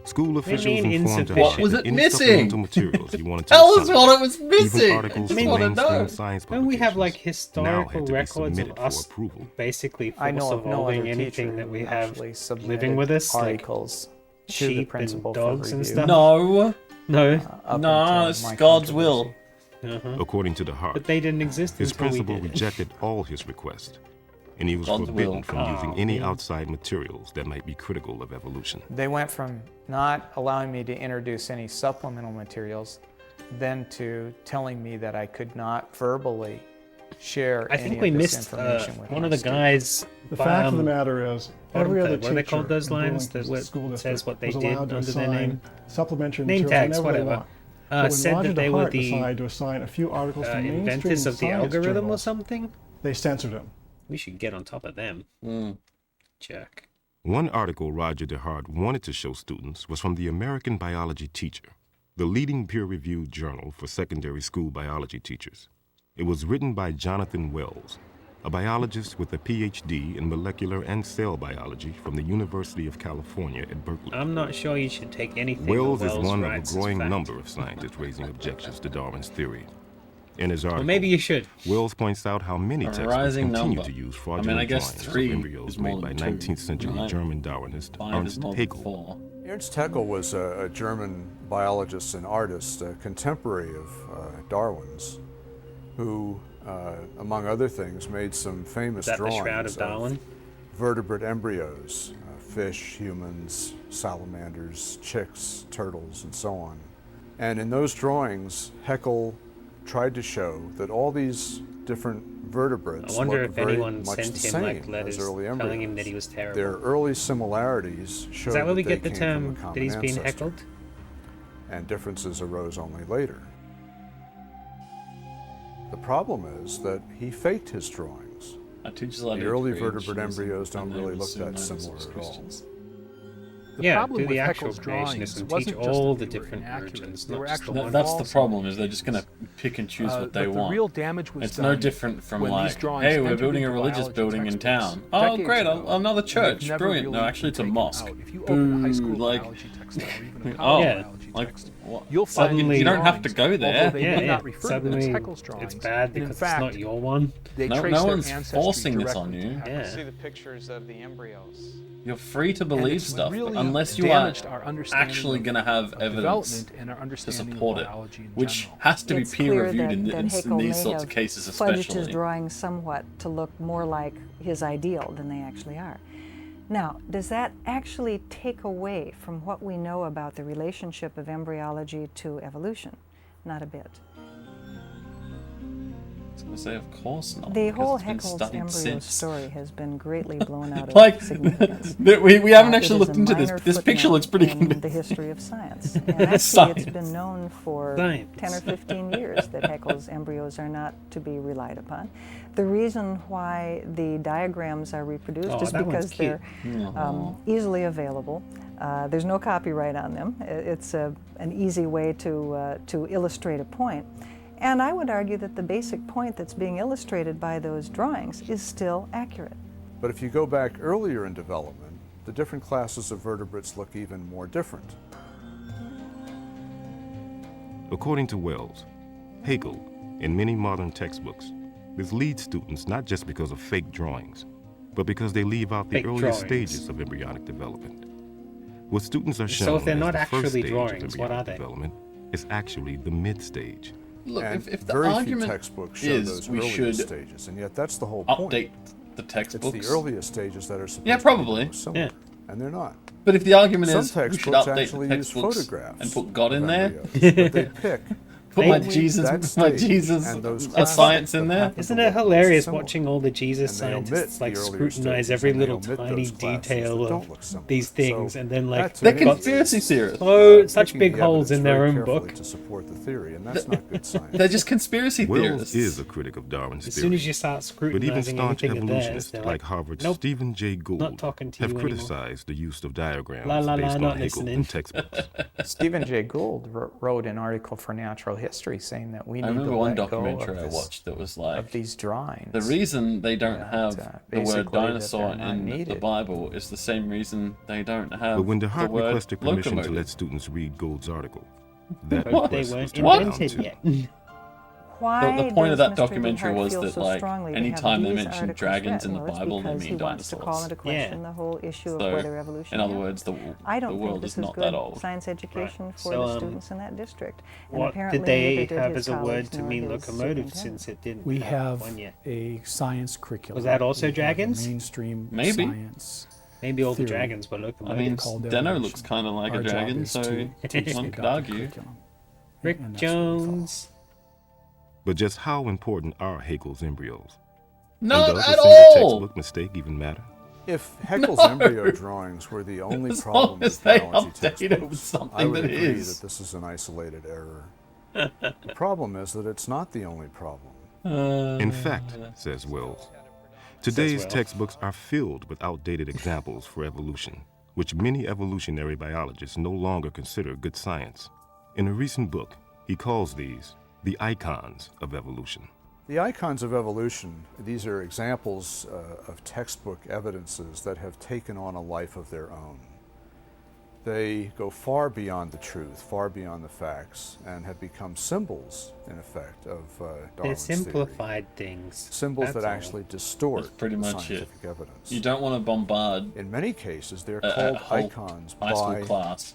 Speaker 12: School
Speaker 2: What do you
Speaker 12: officials
Speaker 2: mean
Speaker 12: informed
Speaker 2: insufficient?
Speaker 12: DeHart
Speaker 3: What was
Speaker 12: that
Speaker 3: it
Speaker 12: any
Speaker 3: missing?
Speaker 12: supplemental materials he wanted to
Speaker 3: Tell us
Speaker 12: assign,
Speaker 3: what it was
Speaker 12: even
Speaker 3: missing.
Speaker 12: articles
Speaker 3: I just
Speaker 12: from
Speaker 3: wanna
Speaker 12: mainstream
Speaker 3: know.
Speaker 12: science
Speaker 2: Don't we have like
Speaker 12: publications now had
Speaker 2: historical
Speaker 12: to be
Speaker 2: records of
Speaker 12: submitted for
Speaker 2: us
Speaker 12: approval.
Speaker 2: basically
Speaker 4: I know
Speaker 2: force
Speaker 4: of no other
Speaker 2: evolving
Speaker 4: teacher
Speaker 2: anything that
Speaker 4: who
Speaker 2: we have
Speaker 4: actually submitted
Speaker 2: living with us, like
Speaker 4: articles to the
Speaker 2: sheep and
Speaker 4: principal for
Speaker 2: dogs and
Speaker 4: review.
Speaker 2: stuff?
Speaker 3: No,
Speaker 2: No.
Speaker 4: Up
Speaker 3: no,
Speaker 4: until
Speaker 3: it's
Speaker 4: my
Speaker 3: God's will.
Speaker 4: controversy.
Speaker 12: According to DeHart,
Speaker 2: But they didn't exist
Speaker 12: his
Speaker 2: until we
Speaker 12: principal
Speaker 2: did.
Speaker 12: rejected all his requests, and he was
Speaker 3: God's
Speaker 12: forbidden
Speaker 3: will.
Speaker 12: from using any
Speaker 2: man.
Speaker 12: outside materials that might be critical of evolution.
Speaker 4: They went from not allowing me to introduce any supplemental materials, then to telling me that I could not verbally share
Speaker 2: I
Speaker 4: any
Speaker 2: think
Speaker 4: of
Speaker 2: we
Speaker 4: this
Speaker 2: missed
Speaker 4: information with
Speaker 2: one
Speaker 4: my
Speaker 2: of the
Speaker 4: students.
Speaker 2: guys.
Speaker 7: The fact of the matter is, every other
Speaker 2: what are they
Speaker 7: teacher
Speaker 2: called, those
Speaker 7: in
Speaker 2: lines?
Speaker 7: Burlington
Speaker 2: That
Speaker 7: school
Speaker 2: says
Speaker 7: district
Speaker 2: what they
Speaker 7: was
Speaker 2: did
Speaker 7: allowed to
Speaker 2: under their
Speaker 7: assign
Speaker 2: name.
Speaker 7: supplementary
Speaker 2: Name
Speaker 7: materials
Speaker 2: tags,
Speaker 7: whenever they
Speaker 2: whatever.
Speaker 7: want. But when
Speaker 2: Said
Speaker 7: Roger
Speaker 2: that they were
Speaker 7: DeHart
Speaker 2: the
Speaker 7: decided to assign a few articles to mainstream
Speaker 2: inventors of the
Speaker 7: science
Speaker 2: algorithm or
Speaker 7: journals,
Speaker 2: something.
Speaker 7: they censored him.
Speaker 2: We should get on top of them. Jerk.
Speaker 12: One article Roger DeHart wanted to show students was from the American Biology Teacher, the leading peer-reviewed journal for secondary school biology teachers. It was written by Jonathan Wells, a biologist with a PhD in molecular and cell biology from the University of California at Berkeley.
Speaker 2: I'm not sure you should take anything
Speaker 12: Wells
Speaker 2: that
Speaker 12: is
Speaker 2: Wells
Speaker 12: one of
Speaker 2: writes
Speaker 12: a
Speaker 2: as
Speaker 12: growing
Speaker 2: fact.
Speaker 12: number of scientists raising objections to Darwin's theory. In his article,
Speaker 2: Well, maybe you should.
Speaker 12: Wells points out how many
Speaker 3: A
Speaker 12: textbooks
Speaker 3: rising
Speaker 12: continue
Speaker 3: number.
Speaker 12: to use
Speaker 3: I
Speaker 12: fraudulent
Speaker 3: mean, I guess
Speaker 12: drawings of
Speaker 3: 3
Speaker 12: embryos
Speaker 3: is more
Speaker 12: made by
Speaker 3: than 2.
Speaker 12: 19th century
Speaker 3: Right.
Speaker 12: German Darwinist
Speaker 3: 5 is
Speaker 12: Ernst
Speaker 3: more than
Speaker 12: Haeckel.
Speaker 3: 4.
Speaker 6: Ernst Haeckel was a German biologist and artist, a contemporary of Darwin's. who, among other things, made some famous
Speaker 2: Is that the
Speaker 6: drawings
Speaker 2: Shroud of Darwin?
Speaker 6: vertebrate embryos, fish, humans, salamanders, chicks, turtles, and so on. And in those drawings, Haeckel tried to show that all these different vertebrates
Speaker 2: I wonder
Speaker 6: look
Speaker 2: if
Speaker 6: very
Speaker 2: anyone
Speaker 6: much
Speaker 2: sent
Speaker 6: the
Speaker 2: him like
Speaker 6: same
Speaker 2: letters
Speaker 6: as early embryos.
Speaker 2: telling him that he was terrible.
Speaker 6: Their early similarities show
Speaker 2: Is that where we
Speaker 6: they
Speaker 2: get the
Speaker 6: came
Speaker 2: term
Speaker 6: from a
Speaker 2: that
Speaker 6: common
Speaker 2: he's being
Speaker 6: ancestor,
Speaker 2: heckled?
Speaker 6: and differences arose only later. The problem is that he faked his drawings. The early vertebrate embryos don't really look that similar at all.
Speaker 2: Yeah, do the actual creationism, teach all the different versions, not just the one.
Speaker 3: That's the problem, is they're just going to pick and choose what they want.
Speaker 17: The real damage was
Speaker 3: it's no different from
Speaker 17: when these
Speaker 3: like,
Speaker 17: drawings
Speaker 3: hey, we're
Speaker 17: entered
Speaker 3: building a
Speaker 17: into
Speaker 3: religious
Speaker 17: biology
Speaker 3: building in
Speaker 17: textbooks
Speaker 3: town. Oh,
Speaker 17: decades
Speaker 3: great,
Speaker 17: ago,
Speaker 3: another
Speaker 17: and
Speaker 3: church,
Speaker 17: they've never
Speaker 3: brilliant. No,
Speaker 17: really
Speaker 3: actually it's a
Speaker 17: been taken
Speaker 3: mosque.
Speaker 17: out. If you open a high
Speaker 3: Boo,
Speaker 17: school
Speaker 3: like,
Speaker 17: biology textbook or even a
Speaker 3: oh,
Speaker 17: college
Speaker 2: yeah,
Speaker 17: biology
Speaker 3: like,
Speaker 17: textbook,
Speaker 3: what?
Speaker 17: you'll find
Speaker 2: Suddenly,
Speaker 3: you don't have to go there.
Speaker 17: although they may
Speaker 2: Yeah,
Speaker 17: not refer to them as
Speaker 2: suddenly
Speaker 17: Haeckel's drawings.
Speaker 2: it's bad
Speaker 17: and in
Speaker 2: because
Speaker 17: fact,
Speaker 2: it's not your one.
Speaker 17: They
Speaker 3: No,
Speaker 17: trace
Speaker 3: no
Speaker 17: their
Speaker 3: one's
Speaker 17: ancestry
Speaker 3: forcing this on
Speaker 17: directly to
Speaker 3: you.
Speaker 17: Haeckel.
Speaker 2: Yeah.
Speaker 14: See the pictures of the embryos.
Speaker 3: You're free to
Speaker 17: And
Speaker 3: believe
Speaker 17: it's
Speaker 3: stuff,
Speaker 17: really
Speaker 3: unless you are
Speaker 17: damaged our understanding
Speaker 3: actually
Speaker 17: of-
Speaker 3: going to have
Speaker 17: of
Speaker 3: evidence
Speaker 17: development and our
Speaker 3: to
Speaker 17: understanding of
Speaker 3: support it,
Speaker 17: biology in
Speaker 3: which
Speaker 17: general.
Speaker 3: has to be
Speaker 5: It's
Speaker 3: peer
Speaker 5: clear
Speaker 3: reviewed
Speaker 5: that,
Speaker 3: in
Speaker 5: that
Speaker 3: these
Speaker 5: Haeckel may
Speaker 3: sorts of
Speaker 5: have
Speaker 3: cases,
Speaker 5: fudged his
Speaker 3: especially.
Speaker 5: drawings somewhat to look more like his ideal than they actually are. Now, does that actually take away from what we know about the relationship of embryology to evolution? Not a bit.
Speaker 3: I was going to say, of course not.
Speaker 5: The
Speaker 3: because
Speaker 5: whole
Speaker 3: it's been
Speaker 5: Haeckel's
Speaker 3: studied
Speaker 5: embryo
Speaker 3: since.
Speaker 5: story has been greatly blown out of
Speaker 3: Like,
Speaker 5: significance.
Speaker 3: we haven't
Speaker 5: It
Speaker 3: actually
Speaker 5: is
Speaker 3: looked
Speaker 5: a
Speaker 3: into this,
Speaker 5: minor
Speaker 3: but this picture
Speaker 5: footnote
Speaker 3: looks pretty
Speaker 5: in
Speaker 3: convincing.
Speaker 5: the history of science. And actually, it's
Speaker 3: Science.
Speaker 5: been known for
Speaker 2: Science.
Speaker 5: 10 or 15 years that Haeckel's embryos are not to be relied upon. The reason why the diagrams are reproduced
Speaker 2: Oh,
Speaker 5: is
Speaker 2: that one's
Speaker 5: because they're easily available. There's no copyright on them. It's an easy way to illustrate a point. And I would argue that the basic point that's being illustrated by those drawings is still accurate.
Speaker 6: But if you go back earlier in development, the different classes of vertebrates look even more different.
Speaker 12: According to Wells, Haeckel, in many modern textbooks, misleads students not just because of fake drawings, but because they leave out the
Speaker 2: Fake
Speaker 12: earliest
Speaker 2: drawings.
Speaker 12: stages of embryonic development. What students are
Speaker 2: So
Speaker 12: shown
Speaker 2: if they're
Speaker 12: as
Speaker 2: not
Speaker 12: the first
Speaker 2: actually
Speaker 12: stage of
Speaker 2: drawings, what
Speaker 12: embryonic
Speaker 2: are they?
Speaker 12: development is actually the mid-stage.
Speaker 3: Look,
Speaker 6: And
Speaker 3: if the
Speaker 6: very few
Speaker 3: argument
Speaker 6: textbooks show
Speaker 3: is
Speaker 6: those
Speaker 3: we
Speaker 6: earliest
Speaker 3: should
Speaker 6: stages, and yet that's the whole point.
Speaker 3: update the textbooks.
Speaker 6: It's the earliest stages that are supposed
Speaker 3: Yeah,
Speaker 6: to
Speaker 3: probably.
Speaker 6: be most similar, and they're not.
Speaker 3: But if the argument
Speaker 6: Some
Speaker 3: is we should
Speaker 6: textbooks
Speaker 3: update
Speaker 6: actually
Speaker 3: the
Speaker 6: use
Speaker 3: textbooks
Speaker 6: photographs
Speaker 3: and put God in
Speaker 6: of
Speaker 3: there,
Speaker 6: embryos, but they pick
Speaker 3: put my
Speaker 6: only
Speaker 3: Jesus,
Speaker 6: that
Speaker 3: my
Speaker 6: stage
Speaker 3: Jesus
Speaker 6: and those
Speaker 3: science
Speaker 6: classes
Speaker 3: in
Speaker 6: that
Speaker 3: there.
Speaker 6: happen
Speaker 2: Isn't
Speaker 6: to
Speaker 2: it
Speaker 6: look most
Speaker 2: hilarious
Speaker 6: similar.
Speaker 2: watching all the Jesus
Speaker 6: And they omit
Speaker 2: scientists like
Speaker 6: the earlier
Speaker 2: scrutinize
Speaker 6: stages,
Speaker 2: every
Speaker 6: and they
Speaker 2: little
Speaker 6: omit
Speaker 2: tiny
Speaker 6: those classes
Speaker 2: detail
Speaker 6: that
Speaker 2: of
Speaker 6: don't look similar.
Speaker 2: these things,
Speaker 6: So
Speaker 2: and then like
Speaker 6: that's
Speaker 3: They're
Speaker 6: an
Speaker 3: conspiracy
Speaker 6: evidence.
Speaker 3: theorists.
Speaker 2: oh, such
Speaker 6: Picking
Speaker 2: big
Speaker 6: the
Speaker 2: holes in
Speaker 6: evidence
Speaker 2: their
Speaker 6: very
Speaker 2: own
Speaker 6: carefully
Speaker 2: book.
Speaker 6: to support the theory, and that's not good science.
Speaker 3: They're just conspiracy
Speaker 12: Wells
Speaker 3: theorists.
Speaker 12: is a critic of Darwin's
Speaker 2: As
Speaker 12: theory.
Speaker 2: soon as you start
Speaker 12: But even
Speaker 2: scrutinizing
Speaker 12: staunch
Speaker 2: anything of theirs,
Speaker 12: evolutionists
Speaker 2: they're
Speaker 12: like
Speaker 2: like,
Speaker 12: Harvard's
Speaker 2: nope,
Speaker 12: Stephen Jay
Speaker 2: not
Speaker 12: Gould
Speaker 2: talking to
Speaker 12: have
Speaker 2: you anymore.
Speaker 12: criticized the use of diagrams
Speaker 2: La, la, la,
Speaker 12: based
Speaker 2: not
Speaker 12: on Haeckel
Speaker 2: listening.
Speaker 12: in textbooks.
Speaker 4: Stephen Jay Gould wrote an article for Natural History saying that we
Speaker 3: I
Speaker 4: need to
Speaker 3: remember one
Speaker 4: let go
Speaker 3: documentary
Speaker 4: of
Speaker 3: I
Speaker 4: this,
Speaker 3: watched that was like
Speaker 4: of these drawings.
Speaker 3: the reason they don't
Speaker 4: that,
Speaker 3: have the
Speaker 4: basically
Speaker 3: word
Speaker 4: that
Speaker 3: dinosaur
Speaker 4: they're not
Speaker 3: in the
Speaker 4: needed.
Speaker 3: Bible is the same reason they don't have
Speaker 12: But when
Speaker 3: the
Speaker 12: DeHart
Speaker 3: word
Speaker 12: requested permission to
Speaker 3: locomotive.
Speaker 12: let students read Gould's article, that
Speaker 2: But they
Speaker 12: request was
Speaker 2: weren't
Speaker 12: turned down
Speaker 2: invented
Speaker 12: too.
Speaker 2: yet.
Speaker 5: Why
Speaker 3: The point of
Speaker 5: does
Speaker 3: that
Speaker 5: Mr.
Speaker 3: documentary
Speaker 5: DeHart
Speaker 3: was
Speaker 5: feel
Speaker 3: that,
Speaker 5: so
Speaker 3: like,
Speaker 5: strongly to
Speaker 3: anytime
Speaker 5: have
Speaker 3: they
Speaker 5: these
Speaker 3: mention
Speaker 5: articles
Speaker 3: dragons
Speaker 5: read?
Speaker 3: in the
Speaker 5: Well, it's
Speaker 3: Bible, they
Speaker 5: because
Speaker 3: mean
Speaker 5: he wants to call
Speaker 3: dinosaurs.
Speaker 5: into question the whole issue of
Speaker 3: So,
Speaker 5: whether evolution
Speaker 3: in other
Speaker 5: happened.
Speaker 3: words,
Speaker 5: I don't
Speaker 3: the
Speaker 5: think
Speaker 3: world
Speaker 5: this
Speaker 3: is
Speaker 5: is
Speaker 3: not
Speaker 5: good
Speaker 3: that old.
Speaker 5: science education
Speaker 2: Right.
Speaker 5: for
Speaker 2: So,
Speaker 5: the students in that district. And
Speaker 2: What
Speaker 5: apparently
Speaker 2: did they
Speaker 5: neither did
Speaker 2: have
Speaker 5: his
Speaker 2: as a word
Speaker 5: colleagues
Speaker 2: to
Speaker 5: nor
Speaker 2: mean
Speaker 5: his
Speaker 2: locomotive
Speaker 5: superintendent.
Speaker 2: since it didn't
Speaker 19: We
Speaker 2: have
Speaker 19: have
Speaker 2: one yet?
Speaker 19: a science curriculum.
Speaker 2: Was that also
Speaker 19: We have a
Speaker 2: dragons?
Speaker 19: mainstream
Speaker 3: Maybe.
Speaker 19: science.
Speaker 2: Maybe all the
Speaker 19: theory.
Speaker 2: dragons were
Speaker 3: I
Speaker 2: locomotives.
Speaker 3: mean,
Speaker 19: called
Speaker 3: Deno
Speaker 19: evolution.
Speaker 3: looks kind of like
Speaker 19: Our
Speaker 3: a
Speaker 19: job
Speaker 3: dragon,
Speaker 19: is
Speaker 3: so
Speaker 19: to teach
Speaker 3: one
Speaker 19: the
Speaker 3: could
Speaker 19: adopted
Speaker 3: argue.
Speaker 19: curriculum.
Speaker 2: Rick
Speaker 19: And that's what we follow.
Speaker 2: Jones.
Speaker 12: But just how important are Haeckel's embryos?
Speaker 3: Not
Speaker 12: and does
Speaker 3: at
Speaker 12: a single
Speaker 3: all!
Speaker 12: textbook mistake even matter?
Speaker 6: If Haeckel's embryo drawings were the only
Speaker 3: As
Speaker 6: problem
Speaker 3: long
Speaker 6: with
Speaker 3: as they
Speaker 6: biology
Speaker 3: update it with
Speaker 6: textbooks,
Speaker 3: something
Speaker 6: I would
Speaker 3: that
Speaker 6: agree
Speaker 3: is.
Speaker 6: that this is an isolated error. The problem is that it's not the only problem.
Speaker 12: In fact, says Wells, today's
Speaker 2: Wells.
Speaker 12: textbooks are filled with outdated examples for evolution, which many evolutionary biologists no longer consider good science. In a recent book, he calls these the icons of evolution.
Speaker 6: The icons of evolution, these are examples of textbook evidences that have taken on a life of their own. They go far beyond the truth, far beyond the facts, and have become symbols, in effect, of
Speaker 2: They're
Speaker 6: Darwin's theory.
Speaker 2: simplified things.
Speaker 6: Symbols
Speaker 2: That's
Speaker 6: that
Speaker 2: all.
Speaker 6: actually distort
Speaker 3: That's pretty
Speaker 6: the
Speaker 3: much it.
Speaker 6: scientific evidence.
Speaker 3: You don't want to bombard
Speaker 6: In many cases, they're
Speaker 3: a
Speaker 6: called
Speaker 3: whole
Speaker 6: icons
Speaker 3: high school
Speaker 6: by
Speaker 3: class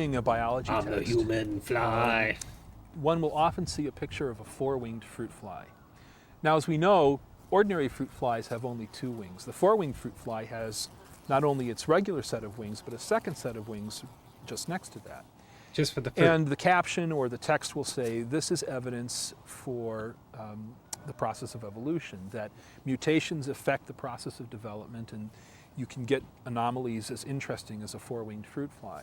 Speaker 1: teaching a biology
Speaker 2: I'm
Speaker 1: text,
Speaker 2: the human fly.
Speaker 1: one will often see a picture of a four-winged fruit fly. Now, as we know, ordinary fruit flies have only two wings. The four-winged fruit fly has
Speaker 17: not only its regular set of wings, but a second set of wings just next to that.
Speaker 2: Just for the fruit.
Speaker 17: And the caption or the text will say, this is evidence for the process of evolution, that mutations affect the process of development, and you can get anomalies as interesting as a four-winged fruit fly.